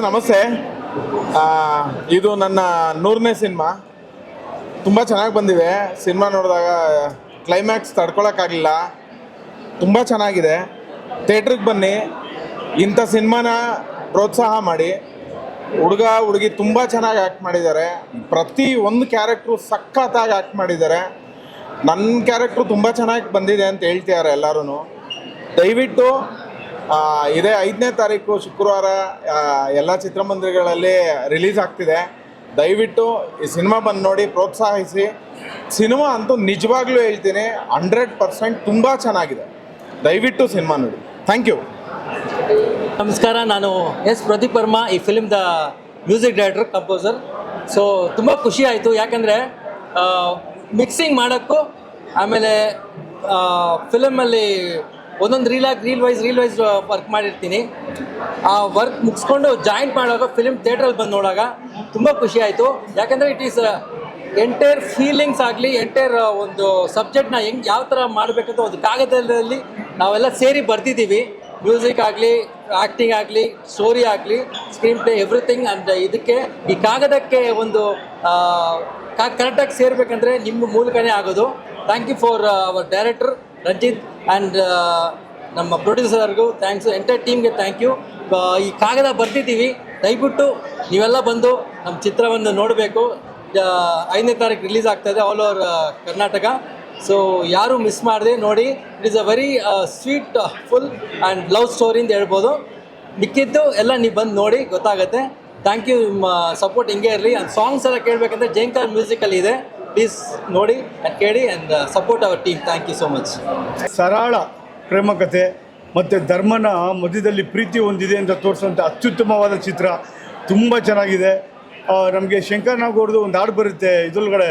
ನಮಸ್ತೆ. ಇದು ನನ್ನ 100ನೇ ಸಿನಿಮಾ. ತುಂಬ ಚೆನ್ನಾಗಿ ಬಂದಿದೆ. ಸಿನಿಮಾ ನೋಡಿದಾಗ ಕ್ಲೈಮ್ಯಾಕ್ಸ್ ತಡ್ಕೊಳಕ್ಕಾಗಲಿಲ್ಲ. ತುಂಬ ಚೆನ್ನಾಗಿದೆ. ಥಿಯೇಟ್ರಿಗೆ ಬನ್ನಿ, ಇಂಥ ಸಿನಿಮಾನ ಪ್ರೋತ್ಸಾಹ ಮಾಡಿ. ಹುಡುಗ ಹುಡುಗಿ ತುಂಬ ಚೆನ್ನಾಗಿ ಆ್ಯಕ್ಟ್ ಮಾಡಿದ್ದಾರೆ. ಪ್ರತಿ ಒಂದು ಕ್ಯಾರೆಕ್ಟ್ರು ಸಖತ್ತಾಗಿ ಆ್ಯಕ್ಟ್ ಮಾಡಿದ್ದಾರೆ. ನನ್ನ ಕ್ಯಾರೆಕ್ಟ್ರು ತುಂಬ ಚೆನ್ನಾಗಿ ಬಂದಿದೆ ಅಂತ ಹೇಳ್ತಿದ್ದಾರೆ ಎಲ್ಲರೂ. ದಯವಿಟ್ಟು ಇದೇ 5ನೇ ತಾರೀಕು ಶುಕ್ರವಾರ ಎಲ್ಲ ಚಿತ್ರಮಂದಿರಗಳಲ್ಲಿ ರಿಲೀಸ್ ಆಗ್ತಿದೆ. ದಯವಿಟ್ಟು ಈ ಸಿನಿಮಾ ಬಂದು ನೋಡಿ, ಪ್ರೋತ್ಸಾಹಿಸಿ. ಸಿನಿಮಾ ಅಂತೂ ನಿಜವಾಗ್ಲೂ ಹೇಳ್ತೀನಿ 100% ತುಂಬ ಚೆನ್ನಾಗಿದೆ. ದಯವಿಟ್ಟು ಸಿನಿಮಾ ನೋಡಿ. Thank you. ನಮಸ್ಕಾರ, ನಾನು ಎಸ್ ಪ್ರದೀಪ್ ವರ್ಮಾ, ಈ ಫಿಲ್ಮ್ದ ಮ್ಯೂಸಿಕ್ ಡೈರೆಕ್ಟರ್, ಕಂಪೋಸರ್. ಸೊ ತುಂಬ ಖುಷಿ ಆಯಿತು, ಯಾಕಂದರೆ ಮಿಕ್ಸಿಂಗ್ ಮಾಡೋಕ್ಕೂ ಆಮೇಲೆ ಫಿಲಮಲ್ಲಿ ಒಂದೊಂದು ರೀಲ್ ವೈಸ್ ವರ್ಕ್ ಮಾಡಿರ್ತೀನಿ. ಆ ವರ್ಕ್ ಮುಗಿಸ್ಕೊಂಡು ಜಾಯಿಂಟ್ ಮಾಡುವಾಗ ಫಿಲ್ಮ್ ಥಿಯೇಟ್ರಲ್ಲಿ ಬಂದು ನೋಡಾಗ ತುಂಬ ಖುಷಿ ಆಯಿತು. ಯಾಕಂದರೆ ಇಟ್ ಈಸ್ ಎಂಟೈರ್ ಫೀಲಿಂಗ್ಸ್ ಆಗಲಿ, ಎಂಟೈರ್ ಒಂದು ಸಬ್ಜೆಕ್ಟ್ನ ಹೆಂಗೆ ಯಾವ ಥರ ಮಾಡಬೇಕಂತ ಒಂದು ಕಾಗದದಲ್ಲಿ ನಾವೆಲ್ಲ ಸೇರಿ ಬರ್ತಿದ್ದೀವಿ. ಮ್ಯೂಸಿಕ್ ಆಗಲಿ, ಆ್ಯಕ್ಟಿಂಗ್ ಆಗಲಿ, ಸ್ಟೋರಿ ಆಗಲಿ, ಸ್ಕ್ರೀನ್ ಪ್ಲೇ, ಎವ್ರಿಥಿಂಗ್. ಆ್ಯಂಡ್ ಇದಕ್ಕೆ ಈ ಕಾಗದಕ್ಕೆ ಒಂದು ಕರೆಕ್ಟಾಗಿ ಸೇರಬೇಕಂದ್ರೆ ನಿಮ್ಮ ಮೂಲಕನೇ ಆಗೋದು. Thank you for our director Ranjith and ನಮ್ಮ ಪ್ರೊಡ್ಯೂಸರ್ಗೂ ಥ್ಯಾಂಕ್ಸು, ಎಂಟೈರ್ ಟೀಮ್ಗೆ ಥ್ಯಾಂಕ್ ಯು. ಈ ಕಾಗದ ಬರ್ತಿದ್ದೀವಿ, ದಯವಿಟ್ಟು ನೀವೆಲ್ಲ ಬಂದು ನಮ್ಮ ಚಿತ್ರವನ್ನು ನೋಡಬೇಕು. 5ನೇ ತಾರೀಕು ರಿಲೀಸ್ ಆಗ್ತಾಯಿದೆ ಆಲ್ ಓವರ್ ಕರ್ನಾಟಕ. ಸೊ ಯಾರೂ ಮಿಸ್ ಮಾಡದೆ ನೋಡಿ. It is a very sweet, full and love story ಅಂತ ಹೇಳ್ಬೋದು. ಮಿಕ್ಕಿದ್ದು ಎಲ್ಲ ನೀವು ಬಂದು ನೋಡಿ, ಗೊತ್ತಾಗುತ್ತೆ. Thank you. ನಿಮ್ಮ ಸಪೋರ್ಟ್ ಹಿಂಗೆ ಇರಲಿ. ಆ್ಯಂಡ್ ಸಾಂಗ್ಸ್ ಎಲ್ಲ ಕೇಳಬೇಕಂದ್ರೆ ಜೈಂಕರ್ ಮ್ಯೂಸಿಕಲ್ಲಿ ಇದೆ, ಪ್ಲೀಸ್ ನೋಡಿ ಆ್ಯಂಡ್ ಕೇಳಿ and support our team. Thank you so much. ಸರಳ ಪ್ರೇಮಕಥೆ ಮತ್ತು ಧರ್ಮನ ಮಧ್ಯದಲ್ಲಿ ಪ್ರೀತಿ ಹೊಂದಿದೆ ಅಂತ ತೋರಿಸುವಂಥ ಅತ್ಯುತ್ತಮವಾದ ಚಿತ್ರ. ತುಂಬ ಚೆನ್ನಾಗಿದೆ. ನಮಗೆ ಶಂಕರ್ ನಾಗೋಡ್ದು ಒಂದು ಹಾಡು ಬರುತ್ತೆ ಇದರೊಳಗಡೆ,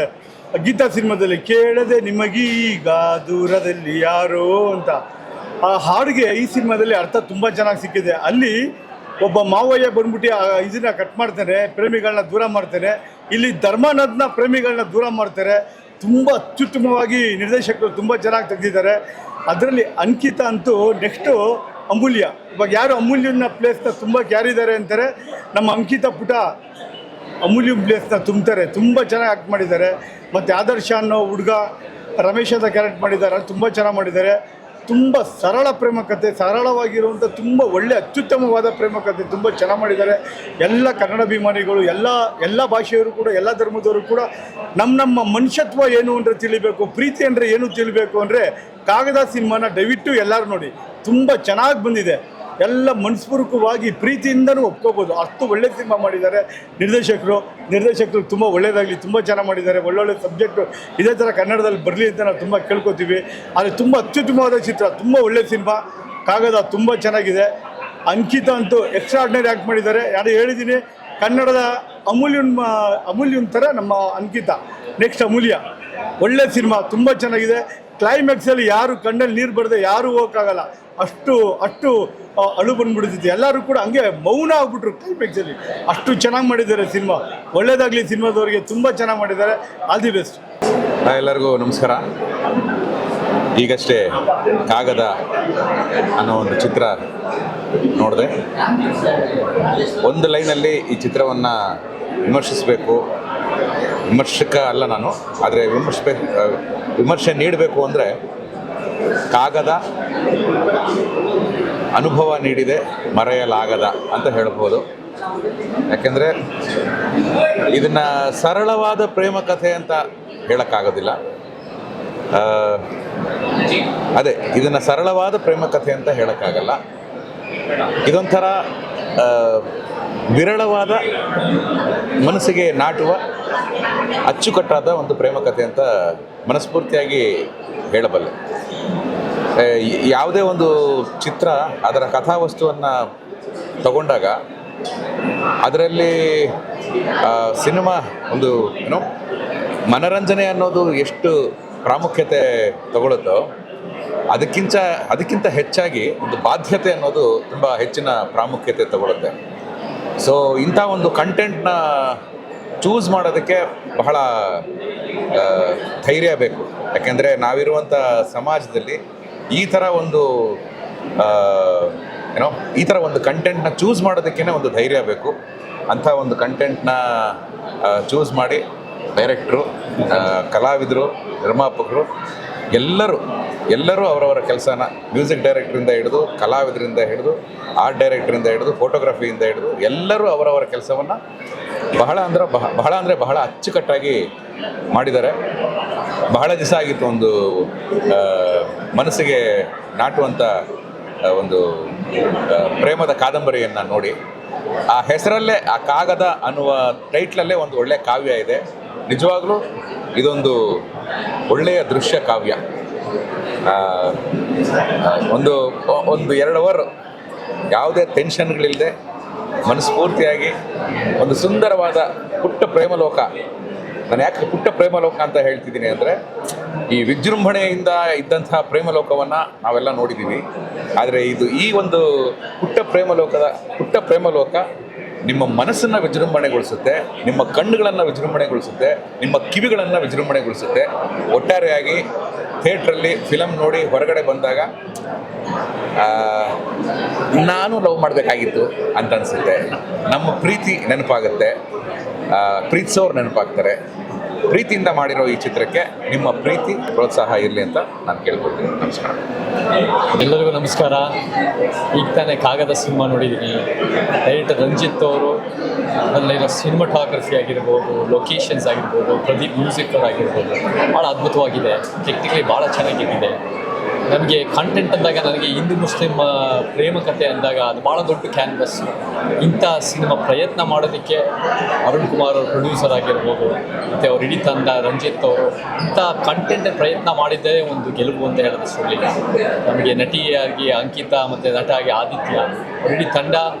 ಗೀತಾ ಸಿನಿಮಾದಲ್ಲಿ, ಕೇಳದೆ ನಿಮಗೀಗ ದೂರದಲ್ಲಿ ಯಾರೋ ಅಂತ. ಆ ಹಾಡಿಗೆ ಈ ಸಿನಿಮಾದಲ್ಲಿ ಅರ್ಥ ತುಂಬ ಚೆನ್ನಾಗಿ ಸಿಕ್ಕಿದೆ. ಅಲ್ಲಿ ಒಬ್ಬ ಮಾವಯ್ಯ ಬಂದ್ಬಿಟ್ಟು ಇದನ್ನು ಕಟ್ ಮಾಡ್ತಾನೆ, ಪ್ರೇಮಿಗಳನ್ನ ದೂರ ಮಾಡ್ತಾನೆ. ಇಲ್ಲಿ ಧರ್ಮನದನ್ನ ಪ್ರೇಮಿಗಳನ್ನ ದೂರ ಮಾಡ್ತಾರೆ. ತುಂಬ ಅತ್ಯುತ್ತಮವಾಗಿ ನಿರ್ದೇಶಕರು ತುಂಬ ಚೆನ್ನಾಗಿ ತೆಗೆದಿದ್ದಾರೆ. ಅದರಲ್ಲಿ ಅಂಕಿತಾ ಅಂತೂ ನೆಕ್ಸ್ಟು ಅಮೂಲ್ಯ. ಇವಾಗ ಯಾರು ಅಮೂಲ್ಯನ ಪ್ಲೇಸ್ನ ತುಂಬ ಕ್ಯಾರಿದ್ದಾರೆ ಅಂತಾರೆ, ನಮ್ಮ ಅಂಕಿತಾ ಪುಟ ಅಮೂಲ್ಯ ಪ್ಲೇಸ್ನ ತುಂಬ್ತಾರೆ. ತುಂಬ ಚೆನ್ನಾಗಿ ಆ್ಯಕ್ಟ್ ಮಾಡಿದ್ದಾರೆ. ಮತ್ತು ಆದರ್ಶ ಅನ್ನೋ ಹುಡುಗ ರಮೇಶ್ ಅಂತ ಕ್ಯಾರೆಕ್ಟ್ ಮಾಡಿದ್ದಾರೆ, ತುಂಬ ಚೆನ್ನಾಗಿ ಮಾಡಿದ್ದಾರೆ. ತುಂಬ ಸರಳ ಪ್ರೇಮಕಥೆ, ಸರಳವಾಗಿರುವಂಥ ತುಂಬ ಒಳ್ಳೆ ಅತ್ಯುತ್ತಮವಾದ ಪ್ರೇಮಕಥೆ, ತುಂಬ ಚೆನ್ನಾಗಿ ಮಾಡಿದ್ದಾರೆ. ಎಲ್ಲ ಕನ್ನಡಾಭಿಮಾನಿಗಳು, ಎಲ್ಲ ಭಾಷೆಯವರು ಕೂಡ, ಎಲ್ಲ ಧರ್ಮದವರು ಕೂಡ ನಮ್ಮ ಮನುಷ್ಯತ್ವ ಏನು ಅಂದರೆ ತಿಳಿಬೇಕು, ಪ್ರೀತಿ ಅಂದರೆ ಏನು ತಿಳಿಬೇಕು ಅಂದರೆ ಕಾಗದ ಸಿನಿಮಾನ ದಯವಿಟ್ಟು ಎಲ್ಲರೂ ನೋಡಿ. ತುಂಬ ಚೆನ್ನಾಗಿ ಬಂದಿದೆ. ಎಲ್ಲ ಮನಸ್ಪೂರ್ವಕವಾಗಿ ಪ್ರೀತಿಯಿಂದನೂ ಒಪ್ಕೋಬೋದು. ಅಷ್ಟು ಒಳ್ಳೆ ಸಿನಿಮಾ ಮಾಡಿದ್ದಾರೆ ನಿರ್ದೇಶಕರು. ತುಂಬ ಒಳ್ಳೆಯದಾಗಲಿ, ತುಂಬ ಚೆನ್ನಾಗಿ ಮಾಡಿದ್ದಾರೆ. ಒಳ್ಳೊಳ್ಳೆ ಸಬ್ಜೆಕ್ಟು ಇದೇ ಥರ ಕನ್ನಡದಲ್ಲಿ ಬರಲಿ ಅಂತ ನಾವು ತುಂಬ ಕೇಳ್ಕೊತೀವಿ. ಆದರೆ ತುಂಬ ಅತ್ಯುತ್ತಮವಾದ ಚಿತ್ರ, ತುಂಬ ಒಳ್ಳೆಯ ಸಿನಿಮಾ. ಕಾಗದ ತುಂಬ ಚೆನ್ನಾಗಿದೆ. ಅಂಕಿತಾ ಅಂತೂ ಎಕ್ಸ್ಟ್ರಾರ್ಡಿನರಿ ಆ್ಯಕ್ಟ್ ಮಾಡಿದ್ದಾರೆ. ಯಾರು ಹೇಳಿದ್ದೀನಿ, ಕನ್ನಡದ ಅಮೂಲ್ಯನ್ ಥರ ನಮ್ಮ ಅಂಕಿತಾ, ನೆಕ್ಸ್ಟ್ ಅಮೂಲ್ಯ. ಒಳ್ಳೆ ಸಿನಿಮಾ, ತುಂಬ ಚೆನ್ನಾಗಿದೆ. ಕ್ಲೈಮ್ಯಾಕ್ಸಲ್ಲಿ ಯಾರು ಕಣ್ಣಲ್ಲಿ ನೀರು ಬರದೆ ಯಾರೂ ಹೋಗೋಕ್ಕಾಗಲ್ಲ, ಅಷ್ಟು ಅಳು ಬಂದ್ಬಿಡ್ತೈತಿ. ಎಲ್ಲರೂ ಕೂಡ ಹಂಗೆ ಮೌನ ಆಗ್ಬಿಟ್ರು ಕ್ಲೈಮ್ಯಾಕ್ಸಲ್ಲಿ. ಅಷ್ಟು ಚೆನ್ನಾಗಿ ಮಾಡಿದ್ದಾರೆ ಸಿನಿಮಾ. ಒಳ್ಳೆಯದಾಗಲಿ ಸಿನಿಮಾದವರಿಗೆ, ತುಂಬ ಚೆನ್ನಾಗಿ ಮಾಡಿದ್ದಾರೆ. All the best. ಎಲ್ಲರಿಗೂ ನಮಸ್ಕಾರ. ಈಗಷ್ಟೇ ಕಾಗದ ಅನ್ನೋ ಒಂದು ಚಿತ್ರ ನೋಡಿದೆ. ಒಂದು ಲೈನಲ್ಲಿ ಈ ಚಿತ್ರವನ್ನು ವಿಮರ್ಶಿಸಬೇಕು, ವಿಮರ್ಶಕ ಅಲ್ಲ ನಾನು, ಆದರೆ ವಿಮರ್ಶೆ ನೀಡಬೇಕು ಅಂದರೆ ಕಾಗದ ಅನುಭವ ನೀಡಿದೆ, ಮರೆಯಲಾಗದ ಅಂತ ಹೇಳ್ಬೋದು. ಯಾಕೆಂದರೆ ಇದನ್ನು ಸರಳವಾದ ಪ್ರೇಮ ಕಥೆ ಅಂತ ಹೇಳೋಕ್ಕಾಗೋದಿಲ್ಲ. ಇದನ್ನು ಸರಳವಾದ ಪ್ರೇಮ ಕಥೆ ಅಂತ ಹೇಳೋಕ್ಕಾಗಲ್ಲ. ಇದೊಂಥರ ವಿರಳವಾದ, ಮನಸ್ಸಿಗೆ ನಾಟುವ, ಅಚ್ಚುಕಟ್ಟಾದ ಒಂದು ಪ್ರೇಮ ಕಥೆ ಅಂತ ಮನಸ್ಫೂರ್ತಿಯಾಗಿ ಹೇಳಬಲ್ಲೆ. ಯಾವುದೇ ಒಂದು ಚಿತ್ರ ಅದರ ಕಥಾವಸ್ತುವನ್ನು ತಗೊಂಡಾಗ ಅದರಲ್ಲಿ ಸಿನಿಮಾ ಒಂದು ಮನರಂಜನೆ ಅನ್ನೋದು ಎಷ್ಟು ಪ್ರಾಮುಖ್ಯತೆ ತಗೊಳ್ಳುತ್ತೋ ಅದಕ್ಕಿಂತ ಹೆಚ್ಚಾಗಿ ಒಂದು ಬಾಧ್ಯತೆ ಅನ್ನೋದು ತುಂಬ ಹೆಚ್ಚಿನ ಪ್ರಾಮುಖ್ಯತೆ ತಗೊಳುತ್ತೆ. ಸೊ ಇಂಥ ಒಂದು ಕಂಟೆಂಟ್ನ ಚೂಸ್ ಮಾಡೋದಕ್ಕೆ ಬಹಳ ಧೈರ್ಯ ಬೇಕು. ಯಾಕೆಂದರೆ ನಾವಿರುವಂಥ ಸಮಾಜದಲ್ಲಿ ಈ ಥರ ಒಂದು ಏನೋ ಈ ಥರ ಒಂದು ಕಂಟೆಂಟ್ನ ಚೂಸ್ ಮಾಡೋದಕ್ಕೇ ಒಂದು ಧೈರ್ಯ ಬೇಕು. ಅಂಥ ಒಂದು ಕಂಟೆಂಟ್ನ ಚೂಸ್ ಮಾಡಿ ಡೈರೆಕ್ಟ್ರು, ಕಲಾವಿದರು, ನಿರ್ಮಾಪಕರು ಎಲ್ಲರೂ ಅವರವರ ಕೆಲಸನ ಮ್ಯೂಸಿಕ್ ಡೈರೆಕ್ಟ್ರಿಂದ ಹಿಡಿದು, ಕಲಾವಿದರಿಂದ ಹಿಡಿದು, ಆರ್ಟ್ ಡೈರೆಕ್ಟ್ರಿಂದ ಹಿಡಿದು, ಫೋಟೋಗ್ರಫಿಯಿಂದ ಹಿಡಿದು ಎಲ್ಲರೂ ಅವರವರ ಕೆಲಸವನ್ನು ಬಹಳ ಅಚ್ಚುಕಟ್ಟಾಗಿ ಮಾಡಿದ್ದಾರೆ. ಬಹಳ ದಿವಸ ಆಗಿತ್ತು ಒಂದು ಮನಸ್ಸಿಗೆ ನಾಟುವಂಥ ಒಂದು ಪ್ರೇಮದ ಕಾದಂಬರಿಯನ್ನು ನೋಡಿ. ಆ ಹೆಸರಲ್ಲೇ, ಆ ಕಾಗದ ಅನ್ನುವ ಟೈಟ್ಲಲ್ಲೇ ಒಂದು ಒಳ್ಳೆಯ ಕಾವ್ಯ ಇದೆ. ನಿಜವಾಗ್ಲೂ ಇದೊಂದು ಒಳ್ಳೆಯ ದೃಶ್ಯ ಕಾವ್ಯ. ಒಂದು 2 ಅವರ್ ಯಾವುದೇ ಟೆನ್ಷನ್ಗಳಿಲ್ಲದೆ ಮನಸ್ಫೂರ್ತಿಯಾಗಿ ಒಂದು ಸುಂದರವಾದ ಪುಟ್ಟ ಪ್ರೇಮಲೋಕ. ನಾನು ಯಾಕೆ ಪುಟ್ಟ ಪ್ರೇಮಲೋಕ ಅಂತ ಹೇಳ್ತಿದ್ದೀನಿ ಅಂದರೆ, ಈ ವಿಜೃಂಭಣೆಯಿಂದ ಇದ್ದಂತಹ ಪ್ರೇಮಲೋಕವನ್ನು ನಾವೆಲ್ಲ ನೋಡಿದ್ದೀವಿ. ಆದರೆ ಈ ಒಂದು ಪುಟ್ಟ ಪ್ರೇಮಲೋಕ ನಿಮ್ಮ ಮನಸ್ಸನ್ನು ವಿಜೃಂಭಣೆಗೊಳಿಸುತ್ತೆ, ನಿಮ್ಮ ಕಣ್ಣುಗಳನ್ನು ವಿಜೃಂಭಣೆಗೊಳಿಸುತ್ತೆ, ನಿಮ್ಮ ಕಿವಿಗಳನ್ನು ವಿಜೃಂಭಣೆಗೊಳಿಸುತ್ತೆ. ಒಟ್ಟಾರೆಯಾಗಿ ಥಿಯೇಟ್ರಲ್ಲಿ ಫಿಲಮ್ ನೋಡಿ ಹೊರಗಡೆ ಬಂದಾಗ ನಾನು ಲವ್ ಮಾಡಬೇಕಾಗಿತ್ತು ಅಂತ ಅನಿಸುತ್ತೆ. ನಮ್ಮ ಪ್ರೀತಿ ನೆನಪಾಗುತ್ತೆ, ಪ್ರೀತಿಸೋರು ನೆನಪಾಗ್ತಾರೆ. ಪ್ರೀತಿಯಿಂದ ಮಾಡಿರೋ ಈ ಚಿತ್ರಕ್ಕೆ ನಿಮ್ಮ ಪ್ರೀತಿ ಪ್ರೋತ್ಸಾಹ ಇರಲಿ ಅಂತ ನಾನು ಕೇಳ್ಕೊಳ್ತೀನಿ. ನಮಸ್ಕಾರ. ಎಲ್ಲರಿಗೂ ನಮಸ್ಕಾರ. ಈಗ ತಾನೇ ಕಾಗದ ಸಿನಿಮಾ ನೋಡಿದ್ದೀನಿ. ಡೈರೆಕ್ಟರ್ ರಂಜಿತ್ ಅವರು ಅಲ್ಲಿರೋ ಸಿನಿಮಾಟೋಗ್ರಫಿ ಆಗಿರ್ಬೋದು, ಲೊಕೇಶನ್ಸ್ ಆಗಿರ್ಬೋದು, ಪ್ರದೀಪ್ ಮ್ಯೂಸಿಕ್ ಆಗಿರ್ಬೋದು, ಭಾಳ ಅದ್ಭುತವಾಗಿದೆ. ಟೆಕ್ನಿಕಲಿ ಭಾಳ ಚೆನ್ನಾಗಿದೆ. ನನಗೆ ಕಂಟೆಂಟ್ ಅಂದಾಗ, ನನಗೆ ಹಿಂದೂ ಮುಸ್ಲಿಂ ಪ್ರೇಮ ಕಥೆ ಅಂದಾಗ ಅದು ಭಾಳ ದೊಡ್ಡ ಕ್ಯಾನ್ವಸ್. ಇಂಥ ಸಿನಿಮಾ ಪ್ರಯತ್ನ ಮಾಡೋದಕ್ಕೆ ಅರುಣ್ ಕುಮಾರ್ ಅವರು ಪ್ರೊಡ್ಯೂಸರ್ ಆಗಿರ್ಬೋದು, ಮತ್ತು ಅವ್ರು ಇಡೀ ತಂಡ ರಂಜಿತ್ ಅವರು ಇಂಥ ಕಂಟೆಂಟ್ ಪ್ರಯತ್ನ ಮಾಡಿದ್ದೇ ಒಂದು ಗೆಲುವು ಅಂತ ಹೇಳೋದು ಸುಳ್ಳಿಲ್ಲ. ನಮಗೆ ನಟಿಯಾಗಿ ಅಂಕಿತಾ ಮತ್ತು ನಟ ಆಗಿ ಆದಿತ್ಯ, ಇಡೀ ತಂಡ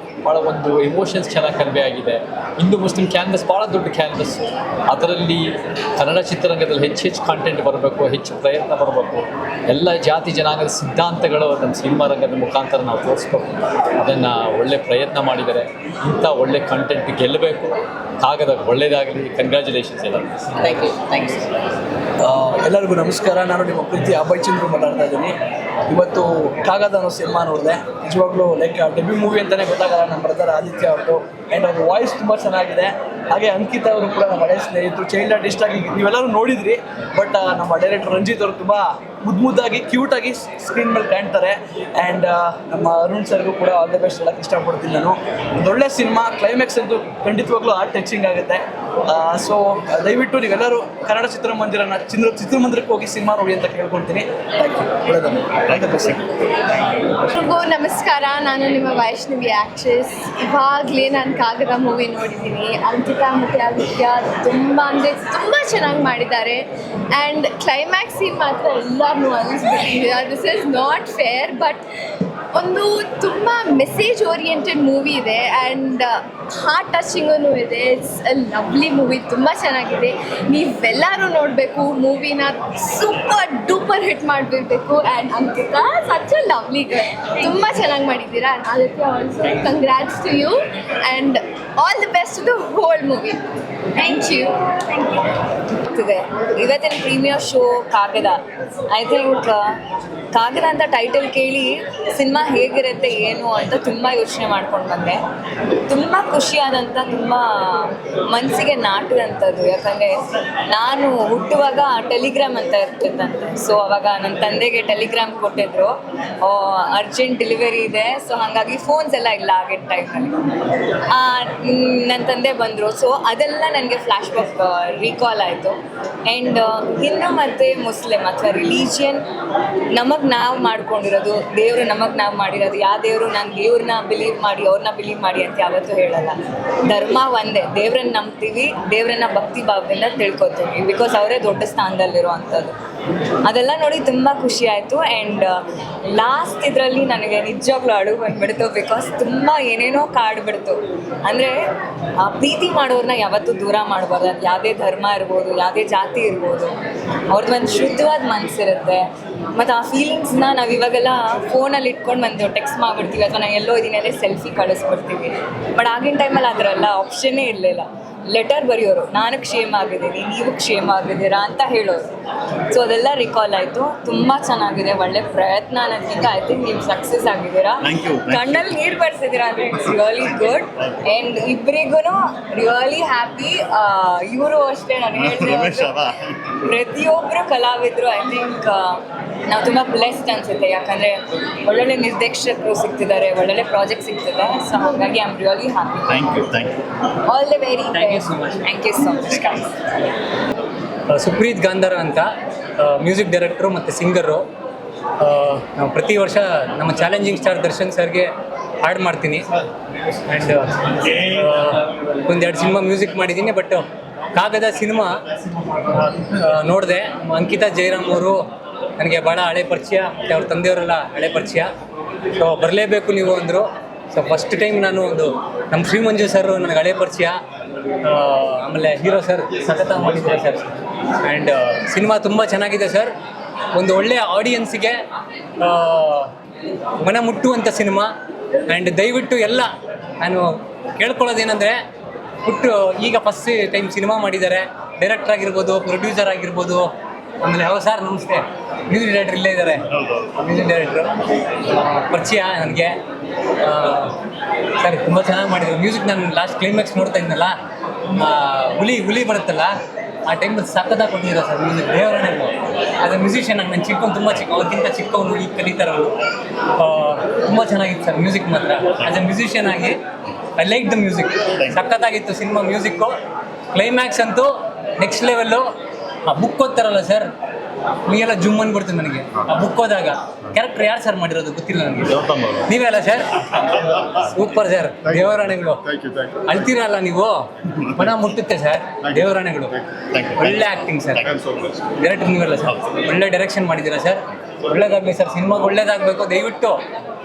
ಭಾಳ ಒಂದು ಎಮೋಷನ್ಸ್ ಚೆನ್ನಾಗಿ ಕನ್ವೆ ಆಗಿದೆ. ಹಿಂದೂ ಮುಸ್ಲಿಂ ಕ್ಯಾನ್ವಸ್ ಭಾಳ ದೊಡ್ಡ ಕ್ಯಾನ್ವಸ್. ಅದರಲ್ಲಿ ಕನ್ನಡ ಚಿತ್ರರಂಗದಲ್ಲಿ ಹೆಚ್ಚು ಕಾಂಟೆಂಟ್ ಬರಬೇಕು, ಹೆಚ್ಚು ಪ್ರಯತ್ನ ಬರಬೇಕು. ಎಲ್ಲ ಜಾತಿ ಜನಾಂಗದ ಸಿದ್ಧಾಂತಗಳು ನಮ್ಮ ಸಿನಿಮಾ ರಂಗದ ಮುಖಾಂತರ ನಾವು ತೋರಿಸ್ಬೇಕು. ಅದನ್ನು ಒಳ್ಳೆ ಪ್ರಯತ್ನ ಮಾಡಿದ್ದಾರೆ. ಇಂಥ ಒಳ್ಳೆ ಕಂಟೆಂಟ್ ಗೆಲ್ಲಬೇಕು. ಕಾಗದ ಒಳ್ಳೆಯದಾಗಲಿ. ಕಂಗ್ರ್ಯಾಚುಲೇಷನ್ಸ್ ಎಲ್ಲ. ಥ್ಯಾಂಕ್ಸ್. ಎಲ್ಲರಿಗೂ ನಮಸ್ಕಾರ. ನಾನು ನಿಮ್ಮ ಪ್ರೀತಿ ಅಭಯ್ ಚಂದ್ರು ಮಾತಾಡ್ತಾ ಇದ್ದೀನಿ. ಇವತ್ತು ಕಾಗದ ಅನ್ನೋ ಸಿನಿಮಾ ನೋಡಿದೆ. ನಿಜವಾಗ್ಲೂ ಲೈಕ್ ಡೆಬ್ಯೂ ಮೂವಿ ಅಂತಲೇ ಗೊತ್ತಾಗಲ್ಲ ನಮ್ಮ ಬ್ರದರ್ ಆದಿತ್ಯ ಅವ್ರದ್ದು. ಆ್ಯಂಡ್ ಅವ್ರ ವಾಯ್ಸ್ ತುಂಬ ಚೆನ್ನಾಗಿದೆ. ಹಾಗೆ ಅಂಕಿತಾ ಅವರು ಕೂಡ ನಮ್ಮ ಹಳೆಯ ಸ್ನೇಹಿತರು, ಚೈಲ್ಡ್ ಆರ್ಟಿಸ್ಟ್ ಆಗಿ ನೀವೆಲ್ಲರೂ ನೋಡಿದ್ರಿ. ಬಟ್ ನಮ್ಮ ಡೈರೆಕ್ಟರ್ ರಂಜಿತ್ ಅವರು ತುಂಬ ಮುದ್ದಾಗಿ ಕ್ಯೂಟಾಗಿ ಸ್ಕ್ರೀನ್ ಮೇಲೆ ಕಾಣ್ತಾರೆ. ಆ್ಯಂಡ್ ನಮ್ಮ ಅರುಣ್ ಸರ್ಗೂ ಕೂಡ ಆಲ್ ದ ಬೆಸ್ಟ್ ಹೇಳಕ್ಕೆ ಇಷ್ಟಪಡ್ತೀನಿ ನಾನು. ಒಂದೊಳ್ಳೆ ಸಿನಿಮಾ. ಕ್ಲೈಮ್ಯಾಕ್ಸ್ ಅಂತೂ ಖಂಡಿತವಾಗ್ಲೂ ಹಾರ್ಟ್ ಟಚಿಂಗ್ ಆಗುತ್ತೆ. ಸೊ ದಯವಿಟ್ಟು ನೀವೆಲ್ಲರೂ ಕನ್ನಡ ಚಿತ್ರಮಂದಿರಕ್ಕೆ ಹೋಗಿ ಸಿನಿಮಾ ನೋಡಿ ಅಂತ ಕೇಳ್ಕೊಳ್ತೀನಿ. Thank you. ಎಲ್ರಿಗೂ ನಮಸ್ಕಾರ. ನಾನು ನಿಮ್ಮ ವೈಷ್ಣವಿ ಆ್ಯಕ್ಟ್ರೆಸ್. ಇವಾಗಲೇ ನಾನು ಕಾಗದ ಮೂವಿ ನೋಡಿದ್ದೀನಿ. ಅಂಕಿತಾ ಮತ್ತು ಆದಿತ್ಯ ತುಂಬ ಚೆನ್ನಾಗಿ ಮಾಡಿದ್ದಾರೆ. ಆ್ಯಂಡ್ ಕ್ಲೈಮ್ಯಾಕ್ಸ್ ಸೀನ್ ಮಾತ್ರ ಎಲ್ಲರೂ ಅನಿಸ್ಬಿಟ್ಟಿದೆ. This is not fair, but ಒಂದು ತುಂಬ ಮೆಸೇಜ್ ಓರಿಯೆಂಟೆಡ್ ಮೂವಿ ಇದೆ. ಆ್ಯಂಡ್ ಹಾರ್ಟ್ ಟಚಿಂಗೂ ಇದೆ. It's a lovely movie. ತುಂಬ ಚೆನ್ನಾಗಿದೆ. ನೀವೆಲ್ಲರೂ ನೋಡಬೇಕು ಮೂವಿನ. ಸೂಪರ್ ಡೂಪರ್ ಹಿಟ್ ಮಾಡಬೇಕು. And Ankita such a lovely girl. ತುಂಬ ಚೆನ್ನಾಗಿ ಮಾಡಿದ್ದೀರಾ. Aditya also congrats to you and all the best to the whole movie. Thank you. ಇವತ್ತಿನ premiere show Kagada. I think Kagada ಅಂತ ಟೈಟಲ್ ಕೇಳಿ ಸಿನಿಮಾ ಹೇಗಿರುತ್ತೆ ಏನು ಅಂತ ತುಂಬ ಯೋಚನೆ ಮಾಡ್ಕೊಂಡು ಬಂದೆ. ತುಂಬ ಖುಷಿಯಾದಂಥ, ತುಂಬ ಮನಸ್ಸಿಗೆ ನಾಟಿದಂಥದ್ದು. ಯಾಕಂದರೆ ನಾನು ಹುಟ್ಟುವಾಗ ಟೆಲಿಗ್ರಾಮ್ ಅಂತ ಇರ್ತಿತ್ತಂತೆ. ಸೊ ಅವಾಗ ನನ್ನ ತಂದೆಗೆ ಟೆಲಿಗ್ರಾಮ್ ಕೊಟ್ಟಿದ್ರು, ಅರ್ಜೆಂಟ್ ಡೆಲಿವರಿ ಇದೆ, ಸೊ ಹಾಗಾಗಿ ಫೋನ್ಸ್ ಎಲ್ಲ ಇಲ್ಲ ಆಗಿದ್ದ ಟೈಮಲ್ಲಿ. ನನ್ನ ತಂದೆ ಬಂದರು. ಸೊ ಅದೆಲ್ಲ ನನಗೆ ಫ್ಲ್ಯಾಶ್ ಬ್ಯಾಕ್ ರೀಕಾಲ್ ಆಯಿತು. ಆ್ಯಂಡ್ ಹಿಂದೂ ಮತ್ತು ಮುಸ್ಲಿಂ ಅಥವಾ ರಿಲಿಜಿಯನ್ ನಮಗೆ ನಾವು ಮಾಡ್ಕೊಂಡಿರೋದು, ದೇವರು ನಮಗೆ ನಾವು ಮಾಡಿರೋದು. ಯಾವ ದೇವರು, ನಾನು ದೇವ್ರನ್ನ ಬಿಲೀವ್ ಮಾಡಿ ಅವ್ರನ್ನ ಬಿಲೀವ್ ಮಾಡಿ ಅಂತ ಯಾವತ್ತೂ ಹೇಳಲ್ಲ. ಧರ್ಮ ಒಂದೇ. ದೇವ್ರನ್ನ ನಂಬ್ತೀವಿ, ದೇವ್ರನ್ನ ಭಕ್ತಿ ಭಾವದಿಂದ ತಿಳ್ಕೊತೀವಿ. ಬಿಕಾಸ್ ಅವರೇ ದೊಡ್ಡ ಸ್ಥಾನದಲ್ಲಿರೋ ಅಂಥದ್ದು. ಅದೆಲ್ಲ ನೋಡಿ ತುಂಬ ಖುಷಿ ಆಯಿತು. ಆ್ಯಂಡ್ ಲಾಸ್ಟ್ ಇದರಲ್ಲಿ ನನಗೆ ನಿಜವಾಗ್ಲೂ ಅಳು ಬಂದುಬಿಡ್ತು. ಬಿಕಾಸ್ ತುಂಬ ಏನೇನೋ ಕಾಡ್ಬಿಡ್ತು. ಅಂದರೆ ಪ್ರೀತಿ ಮಾಡೋರನ್ನ ಯಾವತ್ತೂ ದೂರ ಮಾಡಬಾರ್ದು. ಅದು ಯಾವುದೇ ಧರ್ಮ ಇರ್ಬೋದು, ಯಾವುದೇ ಜಾತಿ ಇರ್ಬೋದು, ಅವ್ರದ್ದು ಒಂದು ಶುದ್ಧವಾದ ಮನಸ್ಸಿರುತ್ತೆ. ಮತ್ತು ಆ ಫೀಲಿಂಗ್ಸ್ನ ನಾವು ಇವಾಗೆಲ್ಲ ಫೋನಲ್ಲಿ ಇಟ್ಕೊಂಡು ಒಂದು ಟೆಕ್ಸ್ಟ್ ಮಾಡಿಬಿಡ್ತೀವಿ, ಅಥವಾ ನಾನು ಎಲ್ಲೋ ಇದೀನಿ ಅಂದರೆ ಸೆಲ್ಫಿ ಕಳಿಸ್ಬಿಡ್ತೀವಿ. ಬಟ್ ಆಗಿನ ಟೈಮಲ್ಲಿ ಅದರೆಲ್ಲ ಆಪ್ಷನ್ನೇ ಇರಲಿಲ್ಲ. ಲೆಟರ್ ಬರೆಯೋರು, ನಾನು ಕ್ಷೇಮ ಆಗಿದ್ದೀನಿ, ನೀವು ಕ್ಷೇಮ ಆಗಿದ್ದೀರಾ ಅಂತ ಹೇಳೋರು. ಸೊ ಅದೆಲ್ಲ ರಿಕಾಲ್ ಆಯಿತು. ತುಂಬ ಚೆನ್ನಾಗಿದೆ, ಒಳ್ಳೆ ಪ್ರಯತ್ನ ಅನ್ನೋದಕ್ಕಿಂತ ಐ ಥಿಂಕ್ ನೀವು ಸಕ್ಸಸ್ ಆಗಿದ್ದೀರಾ. ಕಣ್ಣಲ್ಲಿ ನೀರು ಬರ್ಸಿದ್ದೀರಾ ಅಂದರೆ ಇಟ್ಸ್ ರಿಯಲಿ ಗುಡ್. ಆ್ಯಂಡ್ ಇಬ್ಬರಿಗೂ ರಿಯಲಿ ಹ್ಯಾಪಿ. ಇವರು ಅಷ್ಟೇ, ನಾನು ಹೇಳಿದೆ, ಪ್ರತಿಯೊಬ್ಬರು ಕಲಾವಿದರು ಐ ಥಿಂಕ್ ನಾವು ತುಂಬ ಬ್ಲೆಸ್ಡ್ ಅನಿಸುತ್ತೆ. ಯಾಕಂದರೆ ಒಳ್ಳೊಳ್ಳೆ ನಿರ್ದೇಶಕರು ಸಿಗ್ತಿದ್ದಾರೆ, ಒಳ್ಳೊಳ್ಳೆ ಪ್ರಾಜೆಕ್ಟ್ ಸಿಗ್ತಿದೆ. ಸೊ ಹಾಗಾಗಿ I am really happy. All the very thank you so much. Thank you so much. Supreeth Gandhara ಅಂತ ಮ್ಯೂಸಿಕ್ ಡೈರೆಕ್ಟ್ರು ಮತ್ತು ಸಿಂಗರು. ನಾವು ಪ್ರತಿ ವರ್ಷ ನಮ್ಮ ಚಾಲೆಂಜಿಂಗ್ ಸ್ಟಾರ್ ದರ್ಶನ್ ಸರ್ಗೆ ಹಾಡು ಮಾಡ್ತೀನಿ. ಆ್ಯಂಡ್ ಒಂದೆರಡು ಸಿನಿಮಾ ಮ್ಯೂಸಿಕ್ ಮಾಡಿದ್ದೀನಿ. ಬಟ್ ಕಾಗದ ಸಿನಿಮಾ ನೋಡಿದೆ. ಅಂಕಿತಾ ಜಯರಾಮ್ ಅವರು ನನಗೆ ಭಾಳ ಹಳೆ ಪರಿಚಯ, ಮತ್ತು ಅವ್ರ ತಂದೆಯವರೆಲ್ಲ ಹಳೆ ಪರಿಚಯ. ಸೊ ಬರಲೇಬೇಕು ನೀವು ಅಂದರು. ಸೊ ಫಸ್ಟ್ ಟೈಮ್ ನಾನು ಒಂದು ನಮ್ಮ ಶ್ರೀಮಂಜು ಸರ್ ನನಗೆ ಹಳೆ ಪರಿಚಯ. ಆಮೇಲೆ ಹೀರೋ ಸರ್ ಸತತ ಮಾಡಿದ್ದಾರೆ ಸರ್. ಆ್ಯಂಡ್ ಸಿನಿಮಾ ತುಂಬ ಚೆನ್ನಾಗಿದೆ ಸರ್. ಒಂದು ಒಳ್ಳೆಯ ಆಡಿಯನ್ಸಿಗೆ ಮನ ಮುಟ್ಟುವಂಥ ಸಿನಿಮಾ. ಆ್ಯಂಡ್ ದಯವಿಟ್ಟು ಎಲ್ಲ ನಾನು ಕೇಳ್ಕೊಳ್ಳೋದೇನೆಂದರೆ, ಈಗ ಫಸ್ಟ್ ಟೈಮ್ ಸಿನಿಮಾ ಮಾಡಿದ್ದಾರೆ. ಡೈರೆಕ್ಟರ್ ಆಗಿರ್ಬೋದು, ಪ್ರೊಡ್ಯೂಸರ್ ಆಗಿರ್ಬೋದು. ಆಮೇಲೆ ಸರ್ ನಮಸ್ತೆ, ಮ್ಯೂಸಿಕ್ ಡೈರೆಕ್ಟರ್ ಇಲ್ಲೇ ಇದ್ದಾರೆ. ಮ್ಯೂಸಿಕ್ ಡೈರೆಕ್ಟ್ರು ಪರಿಚಯ ನನಗೆ. ಸರ್ ತುಂಬ ಚೆನ್ನಾಗಿ ಮಾಡಿದ್ರು ಮ್ಯೂಸಿಕ್. ನಾನು ಲಾಸ್ಟ್ ಕ್ಲೈಮ್ಯಾಕ್ಸ್ ನೋಡ್ತಾ ಇದ್ನಲ್ಲ, ಹುಲಿ ಬರುತ್ತಲ್ಲ, ಆ ಟೈಮಲ್ಲಿ ಸಕ್ಕತ್ತಾಗಿ ಕೊಟ್ಟಿದ್ದೀರ ಸರ್ ಮ್ಯೂಸಿಕ್. ದೇವರಣ್ಣಗಳು ಆಸ್ ಎ ಮ್ಯೂಸಿಷಿಯನ್ ಆಗಿ ನಾನು ತುಂಬ ಅವ್ರಿಗಿಂತ ಚಿಕ್ಕವನು, ಈಗ ಕಲಿತಾರವರು. ತುಂಬ ಚೆನ್ನಾಗಿತ್ತು ಸರ್ ಮ್ಯೂಸಿಕ್ ಮಾತ್ರ. ಆಸ್ ಎ ಮ್ಯೂಸಿಷಿಯನ್ ಆಗಿ ಐ ಲೈಕ್ ದ ಮ್ಯೂಸಿಕ್. ಸಕ್ಕತ್ತಾಗಿತ್ತು ಸಿನಿಮಾ ಮ್ಯೂಸಿಕ್ಕು. ಕ್ಲೈಮ್ಯಾಕ್ಸ್ ಅಂತೂ ನೆಕ್ಸ್ಟ್ ಲೆವೆಲ್ಲು. ಆ ಬುಕ್ ಓದ್ತಾರಲ್ಲ ಸರ್, ನೀವೆಲ್ಲ ಜುಮ್ ಅಂದ್ಬಿಡ್ತೀನಿ ನನಗೆ. ಆ ಬುಕ್ ಹೋದಾಗ ಕ್ಯಾರೆಕ್ಟರ್ ಯಾರು ಸರ್ ಮಾಡಿರೋದು ಗೊತ್ತಿಲ್ಲ ನನಗೆ. ನೀವೇ ಅಲ್ಲ ಸರ್? ಸೂಪರ್ ಸರ್, ದೇವರಾಣೆಗಳು. ಅಳ್ತೀರಲ್ಲ ನೀವು, ಮನ ಮುಟ್ಟುತ್ತೆ ಸರ್. ದೇವರಾಣೆಗಳು, ಒಳ್ಳೆ ಆ್ಯಕ್ಟಿಂಗ್ ಸರ್. ಡೈರೆಕ್ಟರ್ ನೀವೆಲ್ಲ ಸರ್, ಒಳ್ಳೆ ಡೈರೆಕ್ಷನ್ ಮಾಡಿದ್ದೀರಾ ಸರ್. ಒಳ್ಳೇದಾಗಲಿ ಸರ್, ಸಿನಿಮಾಗೆ ಒಳ್ಳೇದಾಗಬೇಕು. ದಯವಿಟ್ಟು